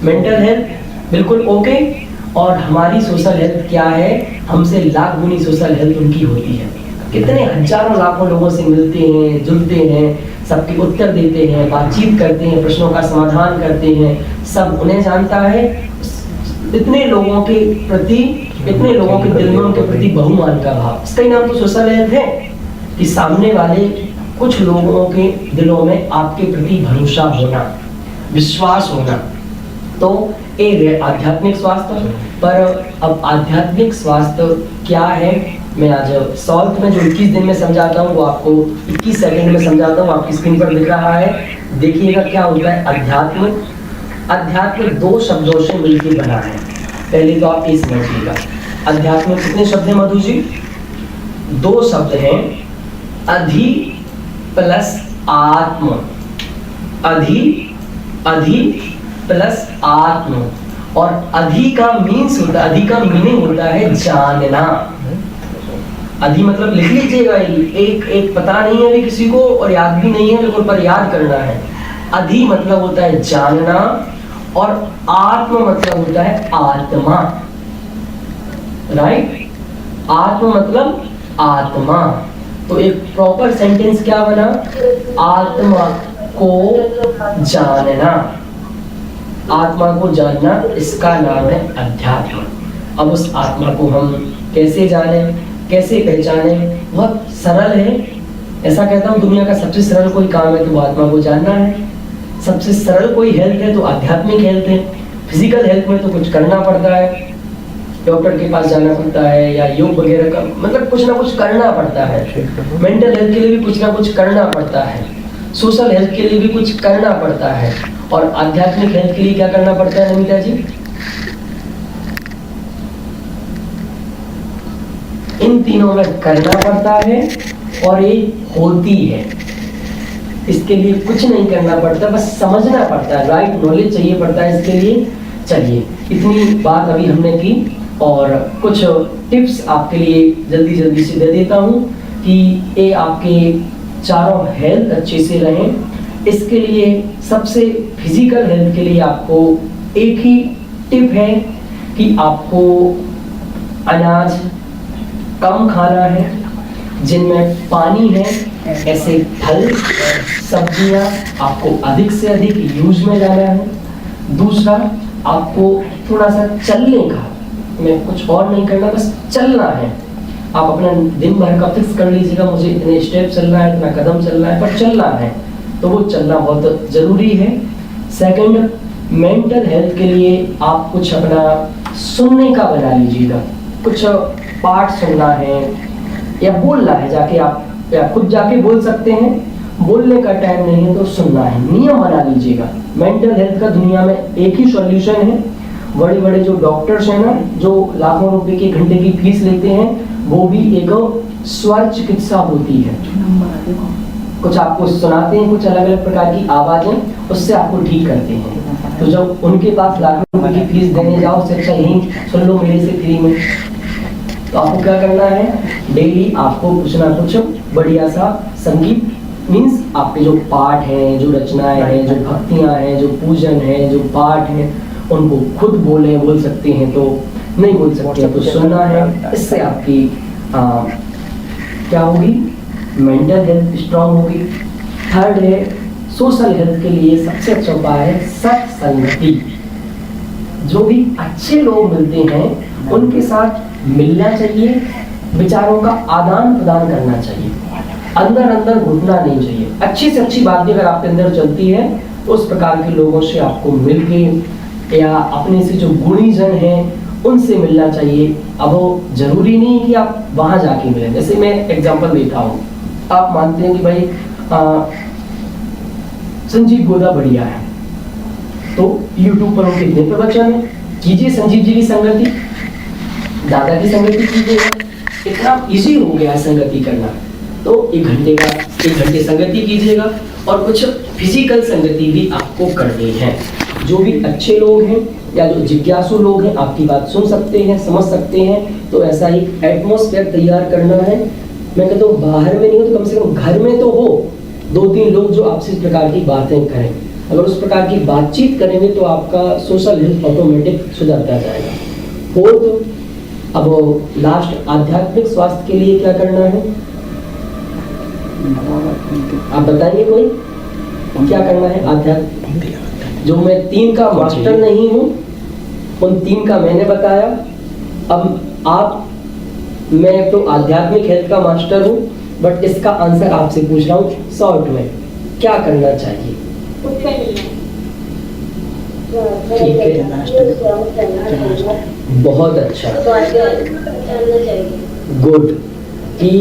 mental health बिल्कुल ओके। और हमारी सोशल हेल्थ क्या है? हमसे लाख गुनी सोशल हेल्थ उनकी होती है। कितने हजारों लाखों लोगों से मिलते हैं, जुलते हैं, सबके उत्तर देते हैं, बातचीत करते हैं, प्रश्नों का समाधान करते हैं, सब उन्हें जानता है। इतने लोगों के प्रति, इतने लोगों के दिल में उनके प्रति बहुमान का भाव, इसका ही नाम तो सोशल हेल्थ है कि सामने वाले कुछ लोगों के दिलों में आपके प्रति भरोसा होना, विश्वास होना। तो एक आध्यात्मिक स्वास्थ्य। पर अब आध्यात्मिक स्वास्थ्य क्या है, मैं आज सॉल्व में जो 21 दिन में समझाता हूँ वो आपको 21 सेकंड में समझाता हूँ। आपकी स्क्रीन पर दिख रहा है, देखिएगा क्या होता है। अध्यात्म, अध्यात्म 2 शब्दों से मिलकर बना है। पहले तो आप ये समझिएगा, अध्यात्म में कितने शब्द हैं मधु जी? 2 शब्द हैं, अधि प्लस आत्म। अधि प्लस आत्म। और अधि का मीनिंग होता है जानना। अधि मतलब लिख लीजिएगा, एक पता नहीं है अभी किसी को और याद भी नहीं है बिल्कुल, पर याद करना है। अधि मतलब होता है जानना और आत्म मतलब होता है आत्मा। राइट? आत्म मतलब आत्मा। तो एक प्रॉपर सेंटेंस क्या बना? आत्मा को जानना। आत्मा को जानना, इसका नाम है अध्यात्म। अब उस आत्मा को हम कैसे जाने, कैसे पहचाने? बहुत सरल है। ऐसा कहता हूँ, दुनिया का सबसे सरल कोई काम है तो वो आत्मा को जानना है। सबसे सरल कोई हेल्थ है तो आध्यात्मिक हेल्थ है। फिजिकल हेल्थ में तो कुछ करना पड़ता है, डॉक्टर के पास जाना पड़ता है या योग वगैरह का, मतलब कुछ ना कुछ करना पड़ता है। मेंटल हेल्थ के लिए भी कुछ ना कुछ करना पड़ता है, सोशल हेल्थ के लिए भी कुछ करना पड़ता है, और आध्यात्मिक हेल्थ के लिए क्या करना पड़ता है नमिता जी? इन तीनों में करना पड़ता है और ये होती है। इसके लिए कुछ नहीं करना पड़ता, बस समझना पड़ता है, राइट नॉलेज चाहिए पड़ता है इसके लिए। चलिए, इतनी बात अभी हमने की और कुछ टिप्स आपके लिए जल्दी से दे देता हूँ कि ये आपके चारों हेल्थ अच्छे से रहें। इसके लिए सबसे फिजिकल हेल्थ के लिए आपको एक ही टिप है कि आपको अनाज कम खाना है, जिनमें पानी है, ऐसे फल सब्जियां आपको अधिक से अधिक यूज में लाना है। दूसरा, आपको थोड़ा सा चलने का, मैं कुछ और नहीं करना, बस चलना है। आप अपना दिन भर का फिक्स कर लीजिएगा, मुझे इतने स्टेप चलना है, इतना कदम चलना है, पर चलना है, तो वो चलना बहुत जरूरी है। सेकंड, मेंटल हेल्थ के लिए आप कुछ अपना सुनने का बना लीजिएगा, कुछ पाठ सुनना है या बोलना है, जाके आप या खुद जाके बोल सकते हैं, बोलने का टाइम नहीं है तो सुनना है, नियम बना लीजिएगा। मेंटल हेल्थ का दुनिया में एक ही सॉल्यूशन है। बड़े बड़े जो डॉक्टर्स हैं ना, जो लाखों रुपए की घंटे की फीस लेते हैं, वो भी एक स्वर चिकित्सा होती है। कुछ आपको सुनाते हैं, कुछ अलग अलग प्रकार की आवाजें, उससे आपको ठीक करते हैं। तो जब उनके पास लाखों रुपए की फीस देने जाओ, उससे अच्छा यहीं सुन लो मेरे से फ्री में। तो आपको क्या करना है? डेली आपको कुछ ना कुछ बढ़िया सा संगीत, मीन्स आपके जो पाठ हैं, जो रचनाएं हैं, जो भक्तियां हैं, जो पूजन है, जो पाठ है, उनको खुद बोल सकते हैं, तो नहीं बोल सकते हैं तो सुनना है। इससे आपकी क्या होगी? मेंटल हेल्थ स्ट्रांग होगी। थर्ड है, सोशल हेल्थ के लिए सबसे अच्छा उपाय है सत्संगति। जो भी अच्छे लोग मिलते हैं उनके साथ मिलना चाहिए, विचारों का आदान प्रदान करना चाहिए, अंदर घुटना नहीं चाहिए। अच्छी से अच्छी बातें अगर आपके अंदर चलती है तो उस प्रकार के लोगों से आपको मिलके या अपने से जो गुणी जन हैं उनसे मिलना चाहिए। अब वो जरूरी नहीं कि आप वहां जाके मिलें। जैसे मैं एग्जांपल देता हूँ, आप मानते हैं कि भाई संजीव गोदा बढ़िया है, तो यूट्यूब पर उनके इतने प्रवचन है, कीजिए संजीव जी की संगति, दादा की संगति कीजिएगा। इतना इजी हो गया है संगति करना, तो 1 घंटे संगति कीजिएगा और कुछ फिजिकल संगति भी आपको करनी है। जो भी अच्छे लोग हैं या जो जिज्ञासु लोग हैं आपकी बात सुन सकते हैं, समझ सकते हैं, तो ऐसा ही एटमॉस्फेयर तैयार करना है। मैं कहता हूँ बाहर में नहीं हो तो कम से कम घर में तो हो, 2-3 लोग जो आपसे इस प्रकार की बातें करें। अगर उस प्रकार की बातचीत करेंगे तो आपका सोशल हेल्थ ऑटोमेटिक सुधरता जाएगा। फोर्थ, अब लास्ट, आध्यात्मिक स्वास्थ्य के लिए क्या करना है आप बताइए, कोई क्या करना है आध्यात्मिक? जो मैं 3 का मास्टर नहीं हूँ, उन 3 का मैंने बताया। अब आप, मैं तो आध्यात्मिक हेल्थ का मास्टर हूँ, बट इसका आंसर आपसे पूछ रहा हूँ शॉर्ट में, क्या करना चाहिए? ठीक है, बहुत अच्छा, गुड। कि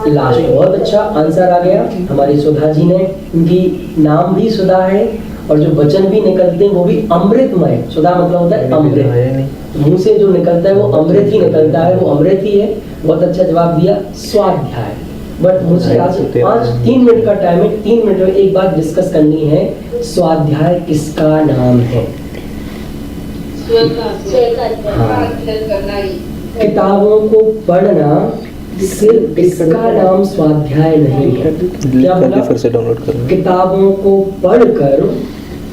लास्ट बहुत अच्छा आंसर आ गया हमारी सुधा जी ने। उनकी नाम भी सुधा है और जो वचन भी निकलते हैं वो भी अमृतमय। सुधा मतलब होता है अमृत, मुंह से जो निकलता है वो अमृत ही निकलता है, वो अमृत ही है। बहुत अच्छा जवाब दिया, स्वाध्याय। बट मुझे आज 3 मिनट का टाइम है, 3 मिनट में एक बात डिस्कस करनी है, स्वाध्याय किसका नाम है? किताबों को पढ़ना सिर्फ इसका नाम स्वाध्याय नहीं है। क्या बोला? फिर से डाउनलोड करो। किताबों को पढ़कर,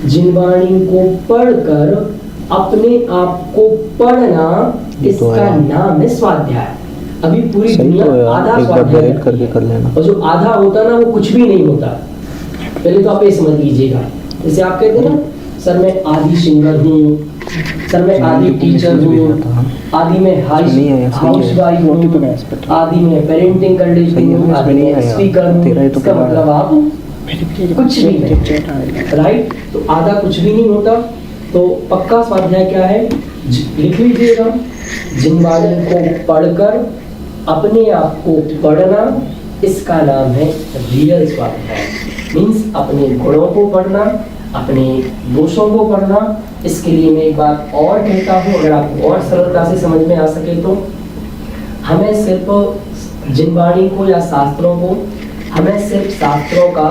जिनवाणी को पढ़कर अपने आप को पढ़ना, इसका नाम है स्वाध्याय। अभी पूरी दुनिया आधा स्वाध्याय करके कर लेना, और जो आधा होता है ना वो कुछ भी नहीं होता। पहले तो आप ये समझ लीजिएगा। जैसे आप कहते हैं ना, सर मैं आदि सिंगर हूँ, सर मैं आदि टीचर हूँ, आदि में हाउस वाइफ हूँ, आदि में पेरेंटिंग कर लेती हूँ, आदि में स्पीकर हूँ। इसका मतलब आप कुछ भी नहीं, राइट? तो आधा कुछ भी नहीं होता। तो पक्का स्वाध्याय क्या है? लिख लीजिएगा, जिनवाणी को पढ़कर अपने आप को पढ़ना, इसका नाम है रियल स्वाध्याय। मीन्स अपने गुणों को पढ़ना, अपने दोषों को पढ़ना। इसके लिए मैं एक बात और कहता हूँ, अगर आपको और सरलता से समझ में आ सके तो, हमें सिर्फ जिनवाणी को या शास्त्रों को, हमें सिर्फ शास्त्रों का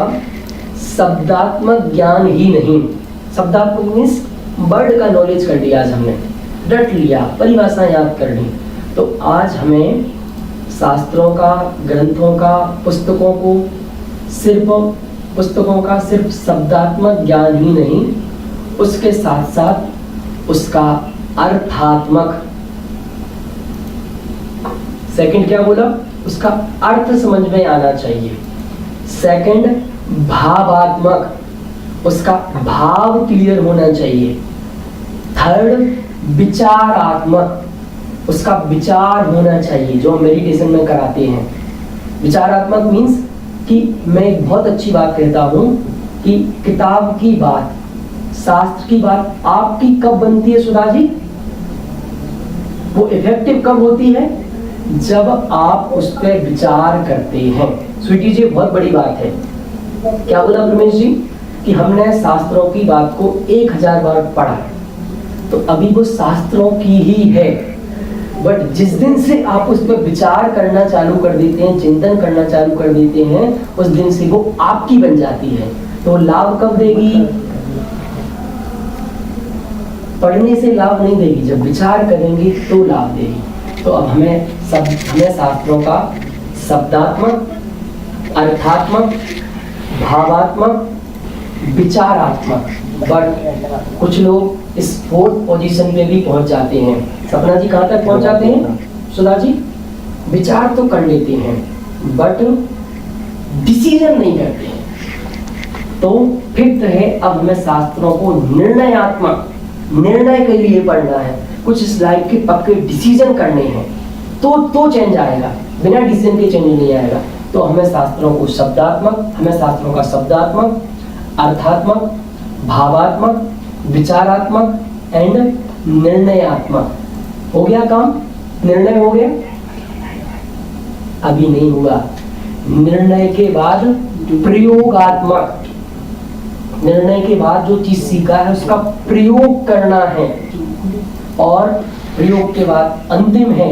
शब्दात्मक ज्ञान ही नहीं, शब्दात्मक मीन्स वर्ड का नॉलेज कर लिया आज हमने, रट लिया, परिभाषा याद कर ली। तो आज हमें शास्त्रों का, ग्रंथों का, पुस्तकों का सिर्फ शब्दात्मक ज्ञान ही नहीं, उसके साथ साथ उसका अर्थात्मक, सेकंड क्या बोला? उसका अर्थ समझ में आना चाहिए। सेकंड भावात्मक, उसका भाव क्लियर होना चाहिए। थर्ड विचारात्मक, उसका विचार होना चाहिए, जो मेडिटेशन में कराते हैं। विचारात्मक मीन्स कि मैं एक बहुत अच्छी बात कहता हूँ कि किताब की बात, शास्त्र की बात आपकी कब बनती है सुधा जी? वो इफेक्टिव कब होती है? जब आप उस पर विचार करते हैं। स्वीटी जी, बहुत बड़ी बात है। क्या बोला रमेश जी? कि हमने शास्त्रों की बात को 1000 बार पढ़ा, तो अभी वो शास्त्रों की ही है। बट जिस दिन से आप उस पर विचार करना चालू कर देते हैं, चिंतन करना चालू कर देते हैं, उस दिन से वो आपकी बन जाती है। तो लाभ कब देगी? पढ़ने से लाभ नहीं देगी, जब विचार करेंगे तो लाभ देगी। तो अब हमें शास्त्रों का शब्दात्मक, अर्थात्मक, भावात्मक, विचारात्मक, बट कुछ लोग इस 4th पोजीशन पे भी पहुंच जाते हैं। सपना जी कहाँ तक पहुंच जाते हैं? सुधा जी, विचार तो कर लेते हैं बट डिसीजन नहीं करते हैं। तो 5th है, अब हमें शास्त्रों को निर्णयात्मक, निर्णय के लिए पढ़ना है। कुछ इस लाइफ के पक्के डिसीजन करने हैं, तो चेंज आएगा, बिना डिसीजन के चेंज नहीं आएगा। तो हमें शास्त्रों को शब्दात्मक, हमें शास्त्रों का शब्दात्मक, अर्थात्मक, भावात्मक, विचारात्मक एंड निर्णयात्मक। हो गया काम? निर्णय हो गया? अभी नहीं हुआ। निर्णय के बाद प्रयोगात्मक, निर्णय के बाद जो चीज सीखा है उसका प्रयोग करना है, और प्रयोग के बाद अंतिम है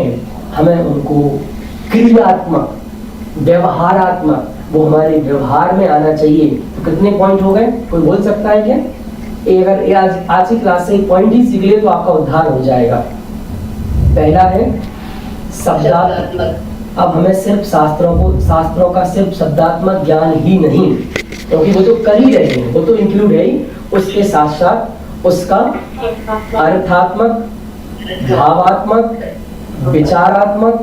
हमें उनको क्रियात्मक, व्यवहारात्मक, वो हमारे व्यवहार में आना चाहिए। तो कितने पॉइंट हो गए? कोई बोल सकता है क्या? अगर आज की क्लास से पॉइंट ही सीख ले तो आपका उद्धार हो जाएगा। पहला है शब्दात्मक। अब हमें सिर्फ शास्त्रों का सिर्फ शब्दात्मक ज्ञान ही नहीं, क्योंकि वो तो कर ही रहे हैं, वो तो इंक्लूड है ही, उसके साथ साथ उसका अर्थात्मक, भावात्मक, विचारात्मक,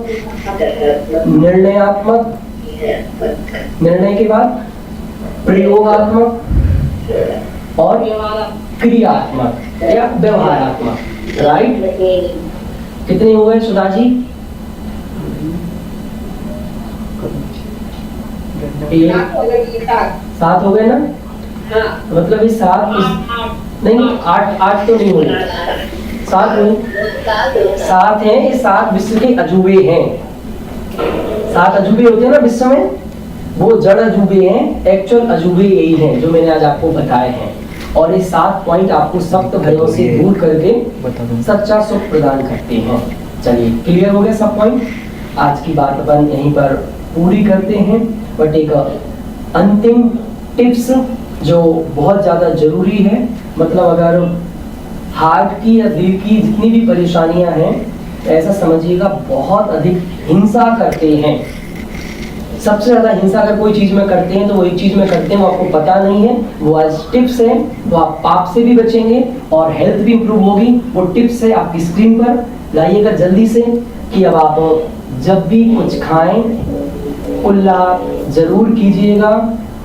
निर्णयात्मक, निर्णय के बाद प्रयोगात्मक और क्रियात्मक या व्यवहारात्मक। राइट? कितने हो गए सुधा जी? 7 हो गए ना? मतलब इस 7 नहीं 8 तो नहीं होंगे, 7 नहीं, 7 हैं। ये 7 विश्व के अजूबे हैं। 7 अजूबे होते हैं ना विश्व में, वो जड़ अजूबे हैं, एक्चुअल अजूबे यही हैं जो मैंने आज आपको बताए हैं। और ये 7 पॉइंट आपको सख्त भयों से दूर करके बता दूं। सच्चा सुख प्रदान करते हैं। चलिए क्लियर हो गया सब पॉइंट। आज की बात अपन यहीं पर पूरी करते हैं। बट एक अंतिम टिप्स जो बहुत ज़्यादा जरूरी है, मतलब अगर हार्ट की या दिल की जितनी भी परेशानियां हैं, ऐसा समझिएगा बहुत अधिक हिंसा करते हैं। सबसे ज्यादा हिंसा अगर कोई चीज में करते हैं तो वो एक चीज में करते हैं, वो आपको पता नहीं है। वो आज टिप्स है, तो आप पाप से भी बचेंगे और हेल्थ भी इंप्रूव होगी। वो टिप्स है आपकी स्क्रीन पर लाइएगा जल्दी से कि अब आप जब भी कुछ खाएं कुल्ला जरूर कीजिएगा,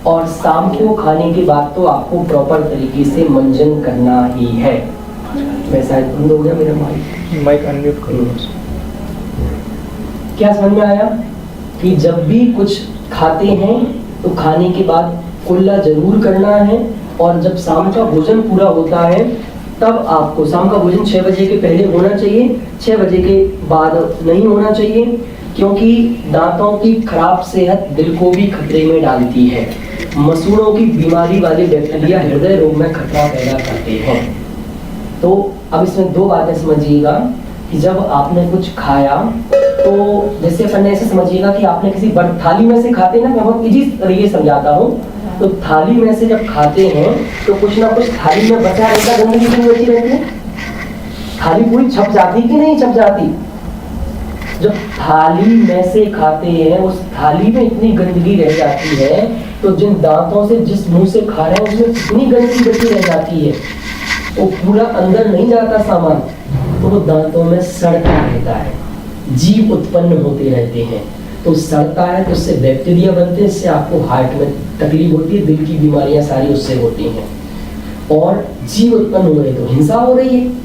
और शाम को खाने के बाद तो आपको प्रॉपर तरीके से मंजन करना ही है। वैसा बंद हो गया मेरा माइक अनम्यूट करो। क्या समझ में आया कि जब भी कुछ खाते हैं तो खाने के बाद कुल्ला जरूर करना है, और जब शाम का भोजन पूरा होता है तब आपको शाम का भोजन 6 बजे के पहले होना चाहिए, 6 बजे के बाद नहीं होना चाहिए, क्योंकि दांतों की खराब सेहत दिल को भी खतरे में डालती है। मसूड़ों की बीमारी वाले बैक्टीरिया हृदय रोग में खतरा पैदा करते हैं। तो अब इसमें 2 बातें समझिएगा कि जब आपने कुछ खाया तो जैसे अपन ने ऐसे समझिएगा कि आपने किसी थाली में से खाते हैं ना, मैं बहुत इजी तरीके समझाता हूँ। तो थाली में से जब खाते हैं तो कुछ ना कुछ थाली में बचा रहता, गंदगी कितनी बची रहती है, थाली पूरी छप जाती कि नहीं छप जाती। जब थाली में से खाते हैं उस थाली में इतनी गंदगी रह जाती है, तो जिन दांतों से जिस मुंह से खा रहे हैं उसमें कितनी गंदगी बची रह जाती है, वो पूरा अंदर नहीं जाता सामान, तो वो दांतों में सड़ता रहता है, जीव उत्पन्न होते रहते हैं। तो सड़ता है तो उससे बैक्टीरिया बनते हैं, इससे आपको हार्ट में तकलीफ होती है, दिल की बीमारियां सारी उससे होती हैं, और जीव उत्पन्न हो रहे तो हिंसा हो रही है।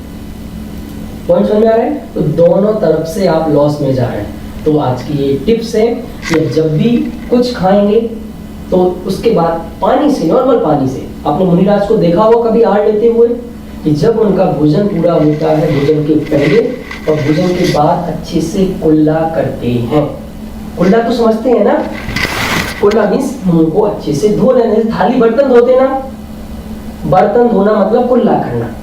पॉइंट समझ में आ रहा है? तो दोनों तरफ से आप लॉस में जा रहे हैं। तो आज की ये टिप्स है कि जब भी कुछ खाएंगे तो उसके बाद पानी से, नॉर्मल पानी से, आपने मुनिराज को देखा होगा कभी आहार लेते हुए, कि जब उनका भोजन पूरा होता है, भोजन के पहले और भोजन के बाद अच्छे से कुल्ला करते हैं। कुल्ला तो समझते हैं ना, कुल्ला मीन्स मुंह को अच्छे से धो लेना। थाली बर्तन धोते ना, बर्तन धोना मतलब कुल्ला करना।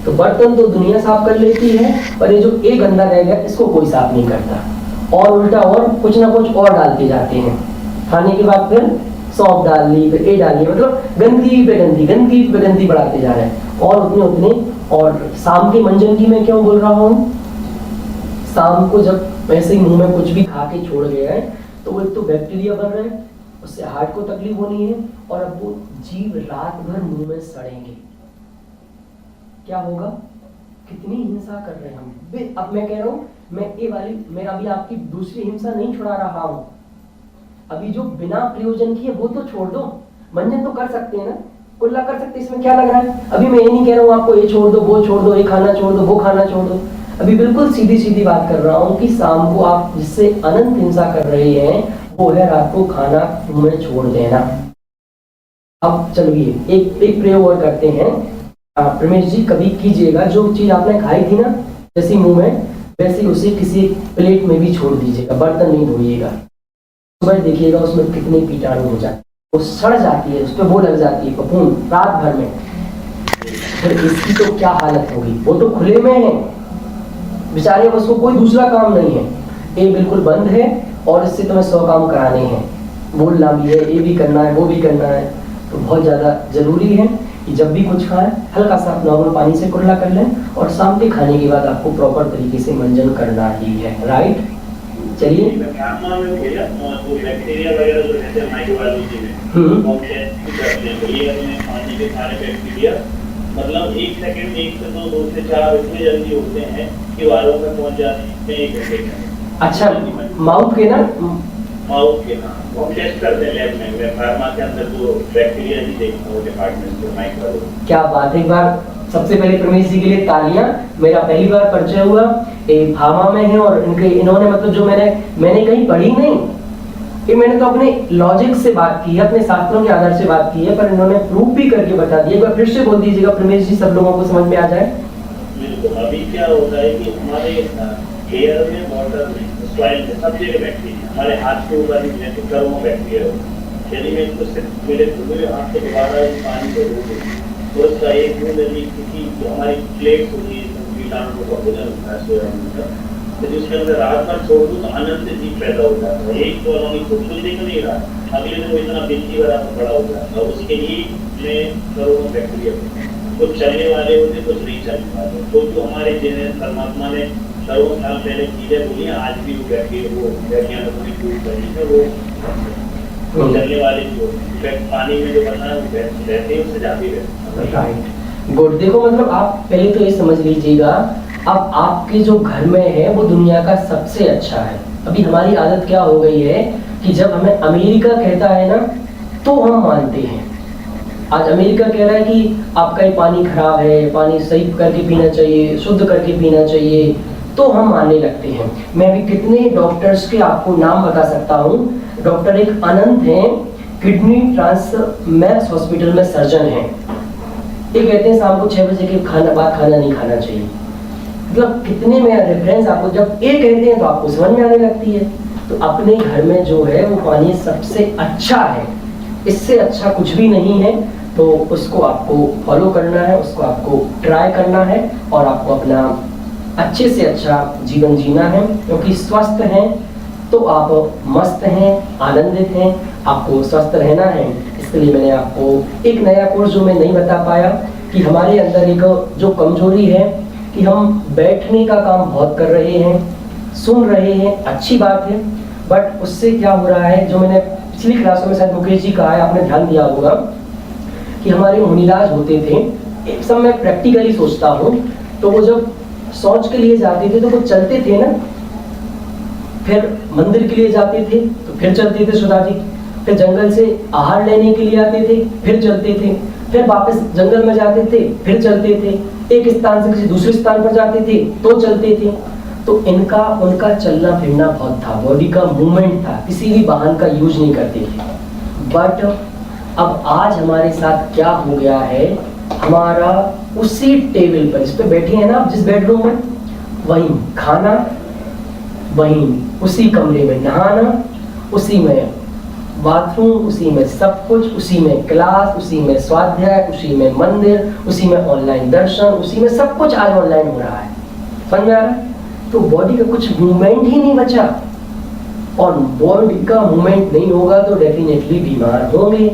तो बर्तन तो दुनिया साफ कर लेती है, पर ये जो एक गंदा रह गया इसको कोई साफ नहीं करता, और उल्टा और कुछ ना कुछ और डालते जाते हैं। खाने के बाद फिर सौंफ डाल ली, फिर ये डाल ली, मतलब गंदगी पे गंदगी, गंदगी पे गंदगी बढ़ाते जा रहे हैं, और उतने उतने। और शाम के मंजन की मैं क्यों बोल रहा हूँ, शाम को जब वैसे ही मुंह में कुछ भी खा के छोड़ गए हैं तो वो एक तो बैक्टीरिया बन रहे हैं, उससे हार्ट को तकलीफ होनी है, और अब वो जीव रात भर मुंह में सड़ेंगे। क्या होगा, कितनी हिंसा कर रहे हैं हम। अब मैं कह रहा हूँ, मैं अभी आपकी दूसरी हिंसा नहीं छुड़ा रहा हूँ, अभी जो बिना प्रयोजन की है वो तो छोड़ दो। मंजन तो कर सकते हैं ना, कुल्ला कर सकते हैं, इसमें क्या लग रहा है। अभी मैं ये नहीं कह रहा हूँ आपको ये छोड़ दो, वो छोड़ दो, ये खाना छोड़ दो, वो खाना छोड़ दो। अभी बिल्कुल सीधी सीधी बात कर रहा हूँ कि शाम को आप जिससे अनंत हिंसा कर रहे हैं वो है रात को खाना मुंह में छोड़ देना। अब चलिए एक प्रयोग और करते हैं। प्रमेश जी कभी कीजिएगा, जो चीज आपने खाई थी ना जैसी मुंह में, वैसे उसे किसी प्लेट में भी छोड़ दीजिएगा, बर्तन नहीं धोइएगा। सुबह देखिएगा उसमें कितने कीटाणु हो जाते, वो सड़ जाती है, उस पर वो लग जाती है फफूंद रात भर में। फिर इसकी तो क्या हालत होगी, वो तो खुले में है बेचारे, उसको कोई दूसरा काम नहीं है, ये बिल्कुल बंद है, और इससे तुम्हें 100 काम कराने हैं, बोलना भी है, ये भी करना है, वो भी करना है। तो बहुत ज़्यादा जरूरी है कि जब भी कुछ खाएं हल्का सा नॉर्मल पानी से कुल्ला कर लें, और शाम के खाने के बाद आपको प्रॉपर तरीके से मंजन करना ही है। राइट, चलिए। मतलब 1 सेकंड 1 से 2 2 से 4 इतने जल्दी होते हैं कि वालों में पहुंच जाते हैं 1 घंटे का। अच्छा, माउथ के ना, माउथ के, हाँ, वो टेस्ट करते हैं लैब में, मैं फार्मा के अंदर वो बैक्टीरिया ही देखता हूँ डिपार्टमेंट में, माइक्रो। क्या बात है, एक बार सबसे पहले प्रमेश जी के लिए तालियां। मेरा पहली बार परिचय हुआ, ये फार्मा में है, और इन्होंने मतलब जो मैंने कहीं पढ़ी नहीं, कि मैंने तो अपने लॉजिक से बात की है, अपने शास्त्रों के आधार से बात की है, पर इन्होंने प्रूफ भी करके बता दिया। एक बार फिर से बोल दीजिएगा प्रमेश जी, सब लोगों को समझ में आ जाए। बिल्कुल। अभी क्या होता है कि हमारे एयर में, वाटर में, सॉइल में सब जगह बैक्टीरिया, हमारे हाथ के ऊपर भी जैसे करोड़ों बैक्टीरिया होते हैं। यदि मैं इसको सिर्फ मेरे खुले हाथ से दोबारा इस पानी को रोक दूँ तो उसका एक मूल क्योंकि जो हमारी प्लेट होती है कीटाणु का भोजन होता है सोया, तो जिसके अंदर रात भर छोड़ दूँ तो अनंत जीव पैदा हो जाता है। एक तो अलग खूबसूरती देख नहीं रहा, अगले दिन वो इतना बिजली वाला बड़ा हो जाता है। उसके लिए में करोड़ों बैक्टीरिया कुछ चलने वाले होते, कुछ नहीं चलने वाले। तो जो हमारे जिन्हें परमात्मा ने करोड़ों साल पहले चीजें बोली, आज भी वो बैक्टीरिया पूरी प्रूव करी है। वो चलने वाले जो पानी में जो बना है वो रहते हैं, उससे जाती रहते हैं। Right, good. देखो मतलब आप पहले तो ये समझ लीजिएगा, अब आपके जो घर में है वो दुनिया का सबसे अच्छा है। अभी हमारी आदत क्या हो गई है कि जब हमें अमेरिका कहता है ना तो हम मानते हैं। आज अमेरिका कह रहा है कि आपका ये पानी खराब है, पानी सही करके पीना चाहिए, शुद्ध करके पीना चाहिए, तो हम मानने लगते हैं। मैं भी कितने डॉक्टर्स के आपको नाम बता सकता हूँ। डॉक्टर एक अनंत हैं, किडनी ट्रांसमैक्स हॉस्पिटल में सर्जन हैं। ये कहते हैं शाम को 6 बजे के बाद खाना नहीं खाना चाहिए। मतलब कितने में रेफरेंस आपको जब ये कहते हैं तो आपको समझ में आने लगती है। तो अपने घर में जो है वो पानी सबसे अच्छा है, इससे अच्छा कुछ भी नहीं है। तो उसको आपको फॉलो करना है, उसको आपको ट्राई करना है और आपको अपना अच्छे से अच्छा जीवन जीना है। क्योंकि स्वस्थ हैं तो आप मस्त हैं, आनंदित हैं, आपको स्वस्थ रहना है। इसके लिए मैंने आपको एक नया कोर्स जो मैं नहीं बता पाया कि हमारे अंदर एक जो कमजोरी है कि हम बैठने का काम बहुत कर रहे हैं, सुन रहे हैं, अच्छी बात है, बट उससे क्या हो रहा है, जो मैंने पिछली क्लासों में शायद मुकेश जी कहा है, आपने ध्यान दिया होगा कि हमारे मुनिराज होते थे। एक समय मैं प्रैक्टिकली सोचता हूँ, तो वो जब शौच के लिए जाते थे तो वो चलते थे ना, फिर मंदिर के लिए जाते थे तो फिर चलते थे सुधा जी, फिर जंगल से आहार लेने के लिए आते थे फिर चलते थे, फिर वापस जंगल में जाते थे फिर चलते थे, एक स्थान से किसी दूसरे स्थान पर जाते थे तो चलते थे। तो उनका चलना फिरना बहुत था, बॉडी का मूवमेंट था, किसी भी वाहन का यूज नहीं करते थे। बट अब आज हमारे साथ क्या हो गया है, हमारा उसी टेबल पर जिस पे बैठे हैं ना आप, जिस बेडरूम में, वहीं खाना, वहीं उसी कमरे में नहाना, उसी में बाथरूम, उसी में सब कुछ, उसी में क्लास, उसी में स्वाध्याय, उसी में मंदिर, उसी में ऑनलाइन दर्शन, उसी में सब कुछ आज ऑनलाइन हो रहा है। समझ में आ रहा है? तो बॉडी का कुछ मूवमेंट ही नहीं बचा, और बॉडी का मूवमेंट नहीं होगा तो डेफिनेटली बीमार होंगे।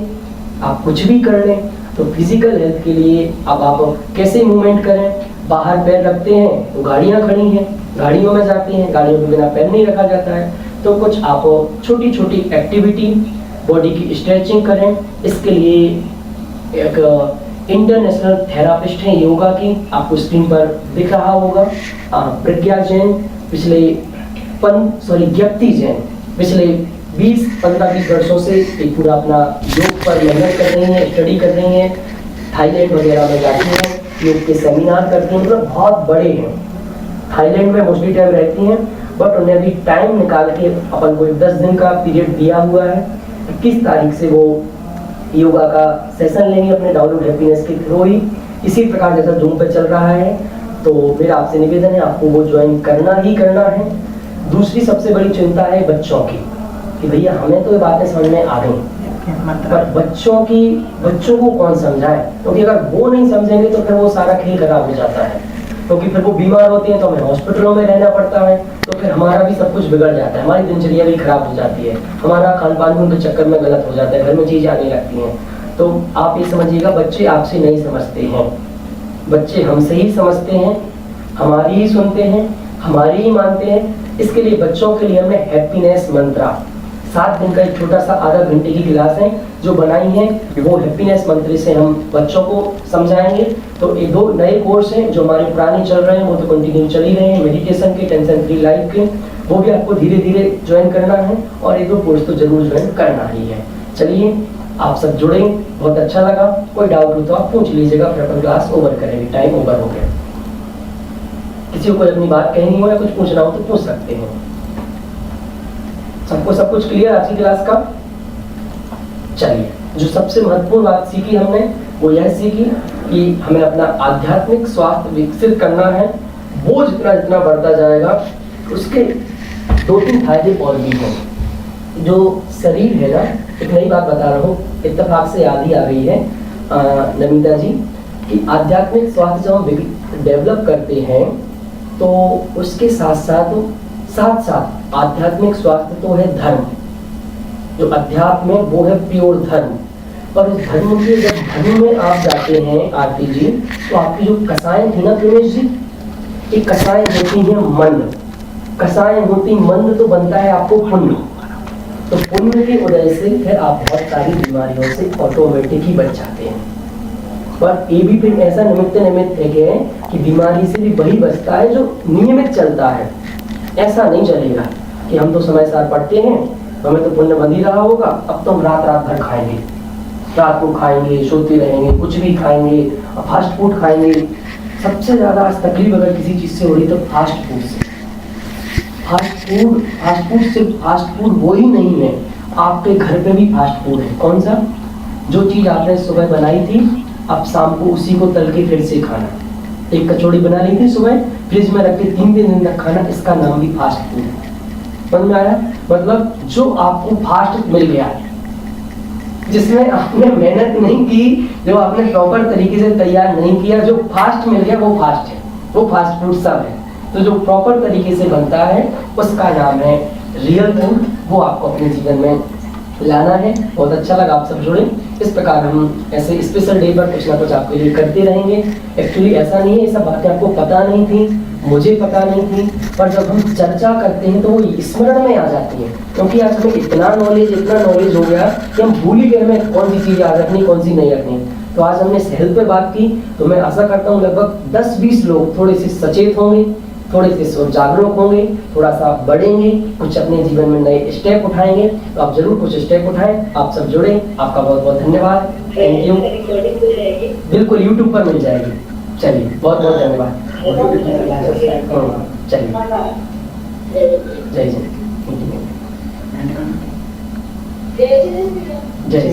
आप कुछ भी कर लें तो फिजिकल हेल्थ के लिए अब आप कैसे मूवमेंट करें, बाहर पैर रखते हैं तो गाड़ियाँ खड़ी हैं, गाड़ियों में जाते हैं, गाड़ियों के बिना पैर नहीं रखा जाता है। तो कुछ आप छोटी छोटी एक्टिविटी, बॉडी की स्ट्रेचिंग करें। इसके लिए एक इंटरनेशनल थेरापिस्ट हैं योगा की, आपको स्क्रीन पर दिख रहा होगा, प्रज्ञा जैन, ज्ञप्ति जैन पिछले 15-20 वर्षों से एक पूरा अपना योग पर मेहनत कर रही हैं, स्टडी कर रही हैं, थाईलैंड वगैरह में जाती हैं, योग के सेमिनार करती हैं, मतलब बहुत बड़े हैं। थाईलैंड में मोस्टली टाइम रहती हैं, बट उन्हें अभी टाइम निकाल के अपन को 10 दिन का पीरियड दिया हुआ है। 21 तारीख से वो योगा का सेशन लेंगे अपने डाउनलोड हैप्पीनेस के थ्रू ही, इसी प्रकार जैसा जूम पे चल रहा है। तो मेरा आपसे निवेदन है, आपको वो ज्वाइन करना ही करना है। दूसरी सबसे बड़ी चिंता है बच्चों की, कि भैया हमें तो ये बातें समझ में आ गई, पर बच्चों को कौन समझाए, क्योंकि अगर वो नहीं समझेंगे तो फिर वो सारा खेल खराब हो जाता है, क्योंकि फिर वो बीमार होते हैं तो हमें हॉस्पिटलों में रहना पड़ता है, तो फिर हमारा भी सब कुछ बिगड़ जाता है, हमारी दिनचर्या भी खराब हो जाती है, हमारा खान पान उनके चक्कर में गलत हो जाता है, घर में चीजें आने लगती हैं। तो आप ये समझिएगा, बच्चे आपसे नहीं समझते हैं, बच्चे हमसे ही समझते हैं, हमारी ही सुनते हैं, हमारी ही मानते हैं। इसके लिए बच्चों के लिए हमने हैप्पीनेस मंत्रा 7 दिन का एक छोटा सा आधा घंटे की क्लास है जो बनाई है, वो हैप्पीनेस मंत्र से हम बच्चों को समझाएंगे। तो ये 2 नए कोर्स हैं जो हमारे पुराने चल रहे हैं, वो तो कंटिन्यू चल ही रहे हैं, मेडिटेशन के, टेंशन फ्री लाइफ के, वो भी आपको धीरे धीरे ज्वाइन करना है, और ये 2 कोर्स तो जरूर ज्वाइन करना ही है। चलिए आप सब जुड़े, बहुत अच्छा लगा। कोई डाउट हो तो आप पूछ लीजिएगा, फिर अपन क्लास ओवर करेंगे, टाइम ओवर हो गया। किसी को अपनी बात कहनी हो या कुछ पूछना हो तो पूछ सकते हैं। सबको सब कुछ क्लियर आज की क्लास का? चलिए, जो सबसे महत्वपूर्ण बात सीखी हमने वो यह सीखी कि हमें अपना आध्यात्मिक स्वास्थ्य विकसित करना है। वो जितना जितना बढ़ता जाएगा उसके 2-3 फायदे और भी हैं। जो शरीर है ना, एक नई बात बता रहा हूँ, इत्तेफाक से याद ही आ गई है नमिता जी, कि आध्यात्मिक स्वास्थ्य जब हम डेवलप करते हैं तो उसके साथ साथ आध्यात्मिक स्वास्थ्य तो है धर्म, जो अध्यात्म है वो है प्योर धर्म। पर उस धर्म के जब धर्म में आप जाते हैं आरती जी, तो आपकी जो कसाएं थी ना प्रेमेश जी, ये कसाएं होती हैं मंद, कसाएं होती मंद तो बनता है आपको पुण्य। तो पुण्य की वजह से फिर आप बहुत सारी बीमारियों से ऑटोमेटिक ही बच जाते हैं। पर ये भी फिर ऐसा निमित्त है कि बीमारी से भी वही बचता है जो नियमित चलता है। ऐसा नहीं चलेगा कि हम तो समय सार पढ़ते हैं, हमें तो पुण्य बंद ही रहा होगा, अब तो हम रात भर खाएंगे, रात को खाएंगे, सोते रहेंगे, कुछ भी खाएंगे, फास्ट फूड खाएंगे। सबसे ज्यादा आज तकलीफ अगर किसी चीज से हो रही तो फास्ट फूड से। फास्ट फूड सिर्फ फास्ट फूड वो ही नहीं है, आपके घर पे भी फास्ट फूड है। कौन सा? जो चीज आपने सुबह बनाई थी, अब शाम को उसी को तल के फिर से खाना। एक कचौड़ी बना ली थी सुबह, फ्रिज में रख के 3 दिन तक खाना, इसका नाम भी फास्ट फूड है। समझ में आया? मतलब जो आपको फास्ट मिल गया, जिसमें आपने मेहनत नहीं की, जो आपने प्रॉपर तरीके से तैयार नहीं किया, जो फास्ट मिल गया वो फास्ट है, वो फास्ट फूड सब है। तो जो प्रॉपर तरीके से बनता है उसका नाम है रियल फूड, वो आपको अपने जीवन में लाना है। बहुत अच्छा लगा आप सब जुड़े। इस प्रकार हम ऐसे स्पेशल डे पर कुछ ना कुछ आपके लिए करते रहेंगे। एक्चुअली ऐसा नहीं है, ये सब बातें आपको पता नहीं थी, मुझे पता नहीं थी, पर जब हम चर्चा करते हैं तो वो स्मरण में आ जाती है। क्योंकि आज हमें इतना नॉलेज हो गया कि हम भूल ही गए हमें कौन सी चीज़ याद रखनी, कौन सी नहीं रखनी। तो आज हमने हेल्थ पे बात की, तो मैं आशा करता हूँ लगभग 10-20 लोग थोड़े से सचेत होंगे, थोड़े से जागरूक होंगे, थोड़ा सा बढ़ेंगे, कुछ अपने जीवन में नए स्टेप उठाएंगे। तो आप जरूर कुछ स्टेप उठाएं। आप सब जुड़े, आपका बहुत बहुत धन्यवाद। Thank you. बिल्कुल यूट्यूब पर मिल जाएगी। चलिए बहुत बहुत धन्यवाद। चलिए जय जय जय जय।